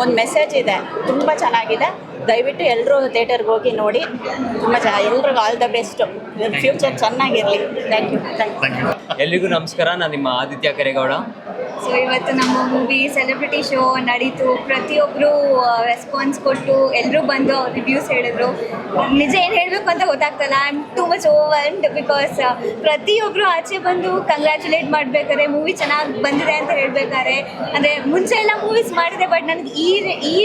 ಒಂದು ಮೆಸೇಜ್ ಇದೆ, ತುಂಬ ಚೆನ್ನಾಗಿದೆ. ದಯವಿಟ್ಟು ಎಲ್ಲರೂ ಥಿಯೇಟರ್ಗೆ ಹೋಗಿ ನೋಡಿ. ತುಂಬ ಎಲ್ರಿಗೂ ಆಲ್ ದ ಬೆಸ್ಟ್, ಫ್ಯೂಚರ್ ಚೆನ್ನಾಗಿರಲಿ. Thank you. ಎಲ್ರಿಗೂ ನಮಸ್ಕಾರ, ನಾನು ನಿಮ್ಮ ಆದಿತ್ಯ ಕರೇಗೌಡ. ಸೊ ಇವತ್ತು ನಮ್ಮ ಮೂವಿ ಸೆಲೆಬ್ರಿಟಿ ಶೋ ನಡೀತು. ಪ್ರತಿಯೊಬ್ಬರು ರೆಸ್ಪಾನ್ಸ್ ಕೊಟ್ಟು ಎಲ್ಲರೂ ಬಂದು ರಿವ್ಯೂಸ್ ಹೇಳಿದ್ರು. ನಿಜ ಏನು ಹೇಳಬೇಕು ಅಂತ ಗೊತ್ತಾಗ್ತಲ್ಲ. I am too much overawed. Because ಪ್ರತಿಯೊಬ್ಬರು ಆಚೆ ಬಂದು ಕಂಗ್ರ್ಯಾಚುಲೇಟ್ ಮಾಡಬೇಕಾದ್ರೆ, ಮೂವಿ ಚೆನ್ನಾಗಿ ಬಂದಿದೆ ಅಂತ ಹೇಳಬೇಕಾದ್ರೆ, ಅಂದರೆ ಮುಂಚೆ ಎಲ್ಲ ಮೂವೀಸ್ ಮಾಡಿದೆ, ಬಟ್ ನನಗೆ ಈ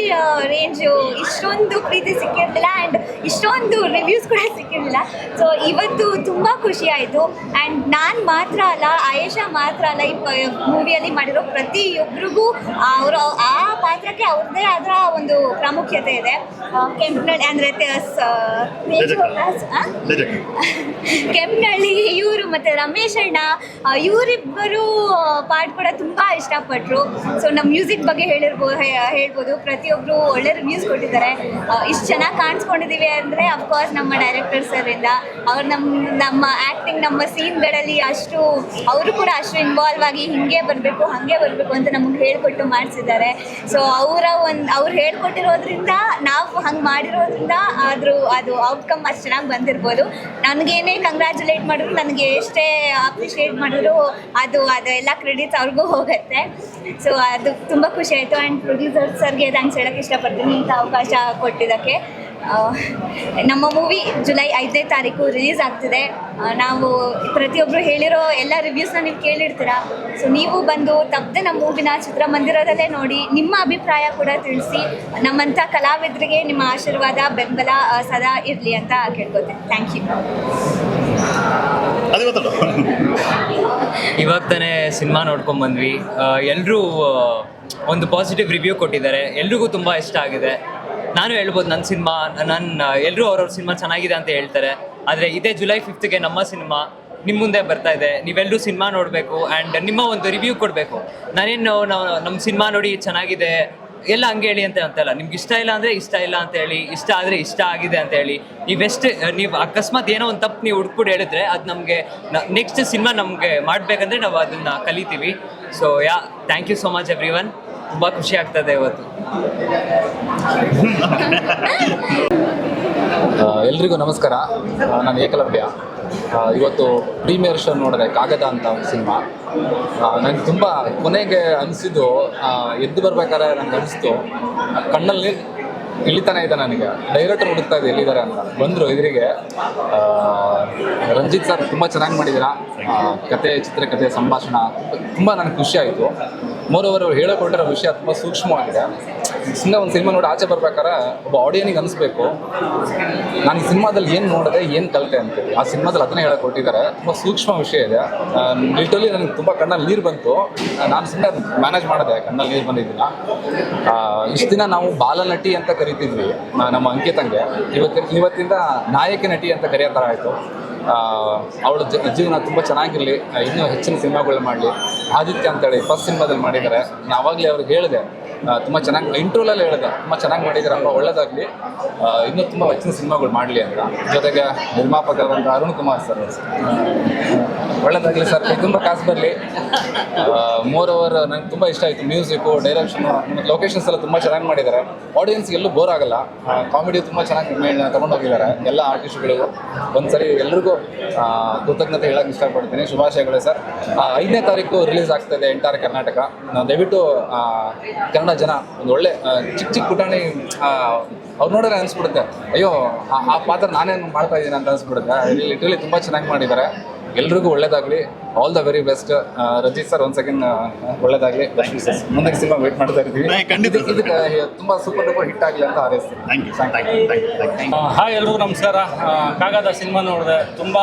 ರೇಂಜು ಇಷ್ಟೊಂದು ಪ್ರೀತಿ ಸಿಕ್ಕಿರಲಿಲ್ಲ ಆ್ಯಂಡ್ ಇಷ್ಟೊಂದು ರಿವ್ಯೂಸ್ ಕೂಡ ಸಿಕ್ಕಿರಲಿಲ್ಲ. ಸೊ ಇವತ್ತು ತುಂಬ ಖುಷಿ ಆಯಿತು. ಆ್ಯಂಡ್ ನಾನು ಮಾತ್ರ ಅಲ್ಲ, ಆಯೇಷಾ ಮಾತ್ರ ಅಲ್ಲ, ಈ ಮೂವಿಯಲ್ಲಿ ಮಾಡಿರೋ ಪ್ರತಿಯೊಬ್ಬರಿಗೂ ಅವರು ಆ ಪಾತ್ರಕ್ಕೆ ಅವ್ರದ್ದೇ ಆದ ಒಂದು ಪ್ರಾಮುಖ್ಯತೆ ಇದೆ. ಕೆಂಪನಹಳ್ಳಿ ಅಂದರೆ ಕೆಂಪನಹಳ್ಳಿ ಇವರು ಮತ್ತು ರಮೇಶ್ ಅಣ್ಣ, ಇವರಿಬ್ಬರು ಪಾರ್ಟ್ ಕೂಡ ತುಂಬ ಇಷ್ಟಪಟ್ಟರು. ಸೊ ನಮ್ಮ ಮ್ಯೂಸಿಕ್ ಬಗ್ಗೆ ಹೇಳ್ಬೋದು. ಪ್ರತಿಯೊಬ್ಬರು ಒಳ್ಳೆ ರಿವ್ಯೂಸ್ ಕೊಟ್ಟಿದ್ದಾರೆ. ಇಷ್ಟು ಚೆನ್ನಾಗಿ ಕಾಣಿಸ್ಕೊಂಡಿದ್ದೀವಿ ಅಂದರೆ ಅಫ್ಕೋರ್ಸ್ ನಮ್ಮ ಡೈರೆಕ್ಟರ್ ಸರಿಂದ. ಅವ್ರು ನಮ್ಮ ಆ್ಯಕ್ಟಿಂಗ್, ನಮ್ಮ ಸೀನ್ಗಳಲ್ಲಿ ಅಷ್ಟು ಅವರು ಕೂಡ ಅಷ್ಟು ಇನ್ವಾಲ್ವ್ ಆಗಿ ಹಾಗೆ ಬರಬೇಕು ಅಂತ ನಮಗೆ ಹೇಳ್ಕೊಟ್ಟು ಮಾಡಿಸಿದ್ದಾರೆ. ಸೊ ಅವ್ರು ಹೇಳ್ಕೊಟ್ಟಿರೋದ್ರಿಂದ, ನಾವು ಹಂಗೆ ಮಾಡಿರೋದ್ರಿಂದ ಅದು ಔಟ್ಕಮ್ ಅಷ್ಟು ಚೆನ್ನಾಗಿ ಬಂದಿರ್ಬೋದು. ನನಗೇನೇ ಕಂಗ್ರ್ಯಾಚುಲೇಟ್ ಮಾಡಿದ್ರು, ನನಗೆ ಎಷ್ಟೇ ಅಪ್ರಿಷಿಯೇಟ್ ಮಾಡಿದ್ರು ಅದೆಲ್ಲ ಕ್ರೆಡಿಟ್ಸ್ ಅವ್ರಿಗೂ ಹೋಗುತ್ತೆ. ಸೊ ಅದು ತುಂಬ ಖುಷಿ ಆಯಿತು. ಆ್ಯಂಡ್ ಪ್ರೊಡ್ಯೂಸರ್ ಸರ್ಗೆ ಥ್ಯಾಂಕ್ಸ್ ಹೇಳೋಕ್ಕೆ ಇಷ್ಟಪಡ್ತೀನಿ ಇಂಥ ಅವಕಾಶ ಕೊಟ್ಟಿದ್ದಕ್ಕೆ. ನಮ್ಮ ಮೂವಿ ಜುಲೈ 5ನೇ ತಾರೀಕು ರಿಲೀಸ್ ಆಗ್ತಿದೆ. ನಾವು ಪ್ರತಿಯೊಬ್ಬರು ಹೇಳಿರೋ ಎಲ್ಲ ರಿವ್ಯೂಸ್ನ ನೀವು ಕೇಳಿರ್ತೀರ. ಸೊ ನೀವು ಬಂದು ತಪ್ಪದೆ ನಮ್ಮ ಮೂವಿನ ಚಿತ್ರಮಂದಿರದಲ್ಲೇ ನೋಡಿ, ನಿಮ್ಮ ಅಭಿಪ್ರಾಯ ಕೂಡ ತಿಳಿಸಿ. ನಮ್ಮಂಥ ಕಲಾವಿದರಿಗೆ ನಿಮ್ಮ ಆಶೀರ್ವಾದ, ಬೆಂಬಲ ಸದಾ ಇರಲಿ ಅಂತ ಕೇಳ್ಕೊತೀನಿ. Thank you. ಇವಾಗ ತಾನೇ ಸಿನಿಮಾ ನೋಡ್ಕೊಂಡು ಬಂದ್ವಿ. ಎಲ್ಲರೂ ಒಂದು ಪಾಸಿಟಿವ್ ರಿವ್ಯೂ ಕೊಟ್ಟಿದ್ದಾರೆ. ಎಲ್ರಿಗೂ ತುಂಬ ಇಷ್ಟ ಆಗಿದೆ. ನಾನು ಹೇಳ್ಬೋದು, ನನ್ನ ಸಿನಿಮಾ ಎಲ್ಲರೂ ಅವ್ರವ್ರ ಸಿನಿಮಾ ಚೆನ್ನಾಗಿದೆ ಅಂತ ಹೇಳ್ತಾರೆ. ಆದರೆ ಇದೇ ಜುಲೈ 5ಗೆ ನಮ್ಮ ಸಿನಿಮಾ ನಿಮ್ಮ ಮುಂದೆ ಬರ್ತಾ ಇದೆ. ನೀವೆಲ್ಲರೂ ಸಿನಿಮಾ ನೋಡಬೇಕು ಆ್ಯಂಡ್ ನಿಮ್ಮ ಒಂದು ರಿವ್ಯೂ ಕೊಡಬೇಕು. ನಾನೇನು ನಮ್ಮ ಸಿನಿಮಾ ನೋಡಿ ಚೆನ್ನಾಗಿದೆ ಎಲ್ಲ ಹಂಗೆ ಹೇಳಿ ಅಂತ ಅಂತಲ್ಲ. ನಿಮ್ಗೆ ಇಷ್ಟ ಇಲ್ಲ ಅಂದರೆ ಇಷ್ಟ ಇಲ್ಲ ಅಂತ ಹೇಳಿ, ಇಷ್ಟ ಆದರೆ ಇಷ್ಟ ಆಗಿದೆ ಅಂತ ಹೇಳಿ. ನೀವು ಅಕಸ್ಮಾತ್ ಏನೋ ಒಂದು ತಪ್ಪು ನೀವು ಹುಡ್ಕೊಂಡು ಹೇಳಿದ್ರೆ ಅದು ನಮಗೆ ನೆಕ್ಸ್ಟ್ ಸಿನಿಮಾ ನಮಗೆ ಮಾಡಬೇಕಂದ್ರೆ ನಾವು ಅದನ್ನು ಕಲಿತೀವಿ. So thank you so much everyone. ತುಂಬ ಖುಷಿ ಆಗ್ತದೆ ಇವತ್ತು. ಎಲ್ರಿಗೂ ನಮಸ್ಕಾರ, ನಾನು ಏಕಲವ್ಯ. ಇವತ್ತು ಪ್ರೀಮಿಯರ್ ಶೋ ನೋಡಿದೆ, ಕಾಗದ ಅಂತ ಒಂದು ಸಿನಿಮಾ. ನನಗೆ ತುಂಬ ಕೊನೆಗೆ ಅನಿಸಿದ್ದು, ಎದ್ದು ಬರ್ಬೇಕಾದ್ರೆ ನನಗೆ ಅನಿಸ್ತು, ಕಣ್ಣಲ್ಲಿ ಇಳಿತಾನೆ ಇದೆ ನನಗೆ. ಡೈರೆಕ್ಟರ್ ಹುಡುಕ್ತಾ ಇದೆ ಎಲ್ಲಿದ್ದಾರೆ ಅಂತ. ಬಂದರು ಎದುರಿಗೆ. ರಂಜಿತ್ ಸರ್ ತುಂಬ ಚೆನ್ನಾಗಿ ಮಾಡಿದ್ದೀರಾ. ಕತೆ, ಚಿತ್ರಕಥೆ, ಸಂಭಾಷಣೆ ತುಂಬ ನನಗೆ ಖುಷಿ ಆಯಿತು. ಮೋರೋವರ್ ಅವ್ರು ಹೇಳಿಕೊಟ್ಟಿರೋ ವಿಷಯ ತುಂಬ ಸೂಕ್ಷ್ಮವಾಗಿದೆ. ಸುಮ್ಮನೆ ಒಂದು ಸಿನಿಮಾ ನೋಡಿ ಆಚೆ ಬರ್ಬೇಕಾದ್ರೆ ಒಬ್ಬ ಆಡಿಯನ್ಗೆ ಅನಿಸ್ಬೇಕು ನಾನು ಈ ಸಿನಿಮಾದಲ್ಲಿ ಏನು ನೋಡಿದೆ ಏನು ಕಲಿತೆ ಅಂತೇಳಿ. ಆ ಸಿನಿಮಾದಲ್ಲಿ ಅದನ್ನೇ ಹೇಳಕ್ಕೆ ಕೊಟ್ಟಿದ್ದಾರೆ. ತುಂಬ ಸೂಕ್ಷ್ಮ ವಿಷಯ ಇದೆ. ಲಿಟರಲಿ ನನಗೆ ತುಂಬ ಕಣ್ಣಲ್ಲಿ ನೀರು ಬಂತು. ನಾನು ಸುಮ್ಮನೆ ಮ್ಯಾನೇಜ್ ಮಾಡಿದೆ, ಕಣ್ಣಲ್ಲಿ ನೀರು ಬಂದಿದ್ದಿಲ್ಲ. ಇಷ್ಟು ದಿನ ನಾವು ಬಾಲನಟಿ ಅಂತ ಕರಿತಿದ್ವಿ ನಮ್ಮ ಅಂಕಿತಂಗೆ, ಇವತ್ತಿಂದ ನಾಯಕ ನಟಿ ಅಂತ ಕರೆಯೋ ಥರ ಆಯಿತು. ಅವಳ ಜೀವನ ತುಂಬ ಚೆನ್ನಾಗಿರಲಿ, ಇನ್ನೂ ಹೆಚ್ಚಿನ ಸಿನಿಮಾಗಳು ಮಾಡಲಿ. ಆದಿತ್ಯ ಅಂತೇಳಿ ಫಸ್ಟ್ ಸಿನಿಮಾದಲ್ಲಿ ಮಾಡಿದ್ದಾರೆ. ನಾನು ಆವಾಗಲೇ ಅವ್ರಿಗೆ ಹೇಳಿದೆ, ತುಂಬ ಚೆನ್ನಾಗಿ ಇಂಟ್ರೋಲಲ್ಲಿ ಹೇಳಿದೆ, ತುಂಬ ಚೆನ್ನಾಗಿ ಮಾಡಿದ್ದೀರಪ್ಪ, ಒಳ್ಳೇದಾಗಲಿ, ಇನ್ನೂ ತುಂಬ ಹೆಚ್ಚಿನ ಸಿನಿಮಾಗಳು ಮಾಡಲಿ ಅಂತ. ಜೊತೆಗೆ ನಿರ್ಮಾಪಕರಾದಂಥ ಅರುಣ್ ಕುಮಾರ್ ಸರ್, ಒಳ್ಳೇದಾಗಲಿ ಸರ್, ತುಂಬ ಕಾಸು ಬರಲಿ. ಮೋರ್ ಓವರ್ ನನಗೆ ತುಂಬ ಇಷ್ಟ ಆಯಿತು ಮ್ಯೂಸಿಕ್ಕು, ಡೈರೆಕ್ಷನು, ಲೊಕೇಶನ್ಸ್ ಎಲ್ಲ ತುಂಬ ಚೆನ್ನಾಗಿ ಮಾಡಿದ್ದಾರೆ. ಆಡಿಯನ್ಸ್ಗೆ ಎಲ್ಲೂ ಬೋರ್ ಆಗಲ್ಲ. ಕಾಮಿಡಿ ತುಂಬ ಚೆನ್ನಾಗಿ ತೊಗೊಂಡೋಗಿದ್ದಾರೆ ಎಲ್ಲ ಆರ್ಟಿಸ್ಟ್ಗಳಿಗೂ. ಒಂದ್ಸರಿ ಎಲ್ರಿಗೂ ಕೃತಜ್ಞತೆ ಹೇಳೋಕ್ಕೆ ಇಷ್ಟಪಡ್ತೀನಿ. ಶುಭಾಶಯಗಳು ಸರ್. 5ನೇ ತಾರೀಕು ರಿಲೀಸ್ ಆಗ್ತಾಯಿದೆ ಎಂಟೈರ್ ಕರ್ನಾಟಕ. ದಯವಿಟ್ಟು ಕನ್ನಡ ಜನ ಒಂದು ಒಳ್ಳೆ ಚಿಕ್ಕ ಚಿಕ್ಕ ಪುಟಾಣಿ ಅವ್ರು ನೋಡಿದ್ರೆ ಅನಿಸ್ಬಿಡುತ್ತೆ, ಅಯ್ಯೋ ಆ ಪಾತ್ರ ನಾನೇನು ಮಾಡ್ತಾ ಇದ್ದೀನಿ ಅಂತ ಅನಿಸ್ಬಿಡುತ್ತೆ. ಲಿಟ್ರಲಿ ತುಂಬ ಚೆನ್ನಾಗಿ ಮಾಡಿದ್ದಾರೆ. ಎಲ್ರಿಗೂ ಒಳ್ಳೇದಾಗಲಿ, all the very best. Ranjit sir ಒಂದು ಸೆಕೆಂಡ್ ಒಳ್ಳೇದಾಗಲಿ. ಮುಂದೆ ಸಿನಿಮಾ ವೇಟ್ ಮಾಡ್ತಾ ಇರ್ತೀವಿ. ಇದಕ್ಕೆ ತುಂಬ ಸೂಪರ್ ಡೂಪರ್ ಹಿಟ್ ಆಗಲಿ ಅಂತ ಹಾರೈಸ್ತೀನಿ. ಹಾಯ್ ಎಲ್ರಿಗೂ ನಮಸ್ಕಾರ. ಕಾಗದ ಸಿನಿಮಾ ನೋಡಿದೆ. ತುಂಬ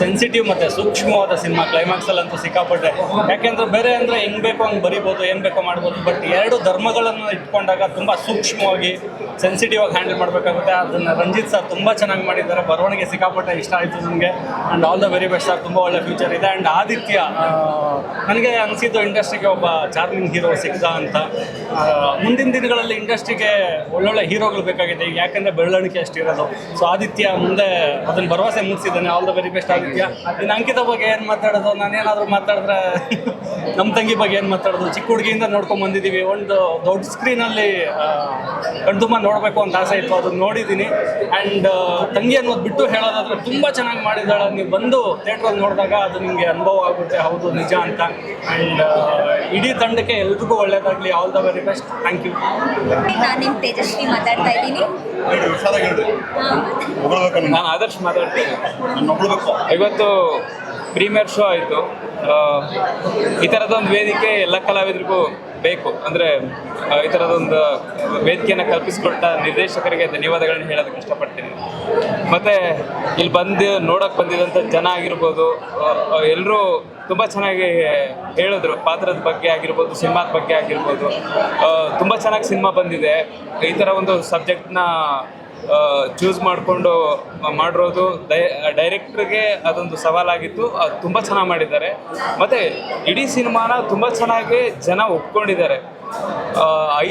ಸೆನ್ಸಿಟಿವ್ ಮತ್ತು ಸೂಕ್ಷ್ಮವಾದ ಸಿನಿಮಾ. ಕ್ಲೈಮ್ಯಾಕ್ಸಲ್ಲಂತೂ ಸಿಕ್ಕಾಪಟ್ಟೆ. ಯಾಕೆಂದರೆ ಬೇರೆ ಅಂದರೆ ಹೆಂಗೆ ಬೇಕೋ ಹಂಗೆ ಬರಿಬೋದು, ಏನು ಬೇಕೋ ಮಾಡ್ಬೋದು. ಬಟ್ ಎರಡು ಧರ್ಮಗಳನ್ನು ಇಟ್ಕೊಂಡಾಗ ತುಂಬ ಸೂಕ್ಷ್ಮವಾಗಿ ಸೆನ್ಸಿಟಿವ್ ಆಗಿ ಹ್ಯಾಂಡಲ್ ಮಾಡಬೇಕಾಗುತ್ತೆ. ಅದನ್ನು ರಂಜಿತ್ ಸರ್ ತುಂಬ ಚೆನ್ನಾಗಿ ಮಾಡಿದ್ದಾರೆ. ಬರವಣಿಗೆ ಸಿಕ್ಕಾಪಟ್ಟೆ ಇಷ್ಟ ಆಯಿತು ನನಗೆ. And all the very best sir. ತುಂಬ ಒಳ್ಳೆ ಫ್ಯೂಚರ್ ಇದೆ. ಆ್ಯಂಡ್ ಆದಿತ್ಯ ನನಗೆ ಅನಿಸಿದ್ದು ಇಂಡಸ್ಟ್ರಿಗೆ ಒಬ್ಬ ಚಾರ್ಮಿಂಗ್ ಹೀರೋ ಸಿಕ್ದ ಅಂತ. ಮುಂದಿನ ದಿನಗಳಲ್ಲಿ ಇಂಡಸ್ಟ್ರಿಗೆ ಒಳ್ಳೊಳ್ಳೆ ಹೀರೋಗಳು ಬೇಕಾಗಿದೆ ಈಗ, ಯಾಕೆಂದರೆ ಬೆರಳಿಕೆ ಅಷ್ಟಿರೋದು. ಸೊ ಆದಿತ್ಯ ಮುಂದೆ ಅದನ್ನು ಭರವಸೆ ಮೂಡಿಸಿದ್ದಾನೆ. All the very best Aditya. ಇನ್ನು ಅಂಕಿತ ಬಗ್ಗೆ ಏನು ಮಾತಾಡೋದು, ನಾನೇನಾದರೂ ಮಾತಾಡಿದ್ರೆ ನಮ್ಮ ತಂಗಿ ಬಗ್ಗೆ ಏನು ಮಾತಾಡೋದು. ಚಿಕ್ಕ ಹುಡುಗಿಯಿಂದ ನೋಡ್ಕೊಂಡು ಬಂದಿದ್ದೀವಿ. ಒಂದು ದೊಡ್ಡ ಸ್ಕ್ರೀನಲ್ಲಿ ಕಣ್ತುಂಬ ನೋಡಬೇಕು ಅಂತ ಆಸೆ ಇತ್ತು, ಅದನ್ನು ನೋಡಿದ್ದೀನಿ. ಆ್ಯಂಡ್ ತಂಗಿ ಅನ್ನೋದು ಬಿಟ್ಟು ಹೇಳೋದಾದರೆ ತುಂಬ ಚೆನ್ನಾಗಿ ಮಾಡಿದ್ದಾಳೆ. ನೀವು ಬಂದು ಥಿಯೇಟ್ರಲ್ಲಿ ನೋಡಿದಾಗ ಅದು ನಿಮಗೆ ಅನುಭವ ಆಗುತ್ತೆ, ಹೌದು ನಿಜ ಅಂತ. ಆ್ಯಂಡ್ ಇಡೀ ತಂಡಕ್ಕೆ ಎಲ್ರಿಗೂ ಒಳ್ಳೇದಾಗಲಿ. All the very best. Thank you. ನಾನು ನಿಮ್ಮ ತೇಜಸ್ವಿ ಮಾತಾಡ್ತಾ ಇದ್ದೀನಿ. ನಾನು ಆದರ್ಶ್ ಮಾತಾಡ್ತೀನಿ. ಇವತ್ತು ಪ್ರೀಮಿಯರ್ ಶೋ ಆಯಿತು. ಈ ಥರದೊಂದು ವೇದಿಕೆ ಎಲ್ಲ ಕಲಾವಿದರಿಗೂ ಬೇಕು. ಅಂದರೆ ಈ ಥರದೊಂದು ವೇದಿಕೆಯನ್ನು ಕಲ್ಪಿಸಿಕೊಟ್ಟ ನಿರ್ದೇಶಕರಿಗೆ ಧನ್ಯವಾದಗಳನ್ನ ಹೇಳೋದಕ್ಕೆ ಇಷ್ಟಪಡ್ತೀನಿ. ಮತ್ತು ಇಲ್ಲಿ ಬಂದು ನೋಡೋಕ್ಕೆ ಬಂದಿದ್ದಂಥ ಜನ ಆಗಿರ್ಬೋದು, ಎಲ್ಲರೂ ತುಂಬ ಚೆನ್ನಾಗಿ ಹೇಳಿದ್ರು. ಪಾತ್ರದ ಬಗ್ಗೆ ಆಗಿರ್ಬೋದು, ಸಿನಿಮಾದ ಬಗ್ಗೆ ಆಗಿರ್ಬೋದು. ತುಂಬ ಚೆನ್ನಾಗಿ ಸಿನಿಮಾ ಬಂದಿದೆ. ಈ ಥರ ಒಂದು ಸಬ್ಜೆಕ್ಟ್ನ ಚೂಸ್ ಮಾಡಿಕೊಂಡು ಮಾಡಿರೋದು ಡೈರೆಕ್ಟ್ರಿಗೆ ಅದೊಂದು ಸವಾಲಾಗಿತ್ತು. ಅದು ತುಂಬ ಚೆನ್ನಾಗಿ ಮಾಡಿದ್ದಾರೆ. ಮತ್ತು ಇಡೀ ಸಿನಿಮಾನ ತುಂಬ ಚೆನ್ನಾಗಿ ಜನ ಒಪ್ಕೊಂಡಿದ್ದಾರೆ.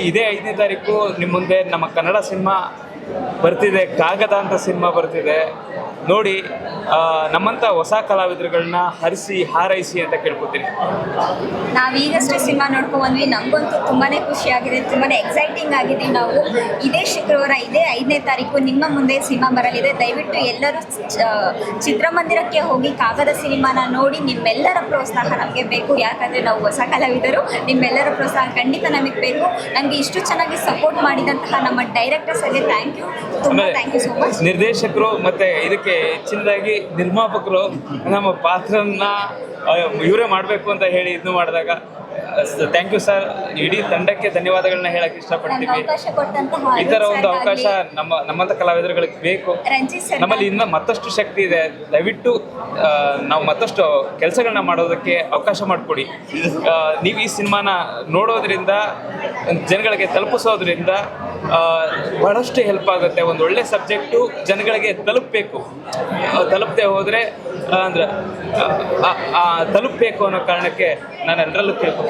ಇದೇ 5ನೇ ತಾರೀಕು ನಿಮ್ಮ ಮುಂದೆ ನಮ್ಮ ಕನ್ನಡ ಸಿನಿಮಾ ಬರ್ತಿದೆ. ಕಾಗದ ಅಂತ ಸಿನಿಮಾ ಬರ್ತಿದೆ. ನೋಡಿ, ನಮ್ಮಂಥ ಹೊಸ ಕಲಾವಿದರುಗಳನ್ನ ಹಾರೈಸಿ ಅಂತ ಕೇಳ್ಕೊತೀನಿ. ನಾವೀಗಷ್ಟೇ ಸಿನಿಮಾ ನೋಡ್ಕೊಂಡ್ಬಂದ್ವಿ. ನಮಗಂತೂ ತುಂಬಾ ಖುಷಿಯಾಗಿದೆ, ತುಂಬಾ ಎಕ್ಸೈಟಿಂಗ್ ಆಗಿದ್ದೀವಿ. ನಾವು ಇದೇ ಶುಕ್ರವಾರ, ಇದೇ 5ನೇ ತಾರೀಕು ನಿಮ್ಮ ಮುಂದೆ ಸಿನಿಮಾ ಬರಲಿದೆ. ದಯವಿಟ್ಟು ಎಲ್ಲರೂ ಚಿತ್ರಮಂದಿರಕ್ಕೆ ಹೋಗಿ ಕಾಗದ ಸಿನಿಮಾನ ನೋಡಿ. ನಿಮ್ಮೆಲ್ಲರ ಪ್ರೋತ್ಸಾಹ ನಮಗೆ ಬೇಕು. ಯಾಕಂದರೆ ನಾವು ಹೊಸ ಕಲಾವಿದರು, ನಿಮ್ಮೆಲ್ಲರ ಪ್ರೋತ್ಸಾಹ ಖಂಡಿತ ನಮಗೆ ಬೇಕು. ನನಗೆ ಇಷ್ಟು ಚೆನ್ನಾಗಿ ಸಪೋರ್ಟ್ ಮಾಡಿದಂತಹ ನಮ್ಮ ಡೈರೆಕ್ಟರ್ಸ್ಗೆ ಥ್ಯಾಂಕ್ ಯು, ತುಂಬ ಥ್ಯಾಂಕ್ ಯು ಸೋ ಮಚ್. ನಿರ್ದೇಶಕರು ಮತ್ತು ಇದಕ್ಕೆ ಹೆಚ್ಚಿನದಾಗಿ ನಿರ್ಮಾಪಕರು ನಮ್ಮ ಪಾತ್ರನ ಇವರೇ ಮಾಡಬೇಕು ಅಂತ ಹೇಳಿ ಇದು ಮಾಡಿದಾಗ ಥ್ಯಾಂಕ್ ಯು ಸರ್. ಇಡೀ ತಂಡಕ್ಕೆ ಧನ್ಯವಾದಗಳನ್ನ ಹೇಳಕ್ಕೆ ಇಷ್ಟಪಡ್ತೀವಿ. ಈ ಥರ ಒಂದು ಅವಕಾಶ ನಮ್ಮಂಥ ಕಲಾವಿದರುಗಳಿಗೆ ಬೇಕು. ನಮ್ಮಲ್ಲಿ ಇನ್ನು ಮತ್ತಷ್ಟು ಶಕ್ತಿ ಇದೆ. ದಯವಿಟ್ಟು ನಾವು ಮತ್ತಷ್ಟು ಕೆಲಸಗಳನ್ನ ಮಾಡೋದಕ್ಕೆ ಅವಕಾಶ ಮಾಡಿಕೊಡಿ. ನೀವು ಈ ಸಿನಿಮಾನ ನೋಡೋದ್ರಿಂದ, ಜನಗಳಿಗೆ ತಲುಪಿಸೋದ್ರಿಂದ ಬಹಳಷ್ಟು ಹೆಲ್ಪ್ ಆಗುತ್ತೆ. ಒಂದು ಒಳ್ಳೆ ಸಬ್ಜೆಕ್ಟು ಜನಗಳಿಗೆ ತಲುಪಬೇಕು. ತಲುಪದೆ ಹೋದರೆ ಅಂದರೆ ತಲುಪಬೇಕು ಅನ್ನೋ ಕಾರಣಕ್ಕೆ ನಾನು ಎಲ್ಲರಲ್ಲೂ ಕೇಳ್ತೀನಿ.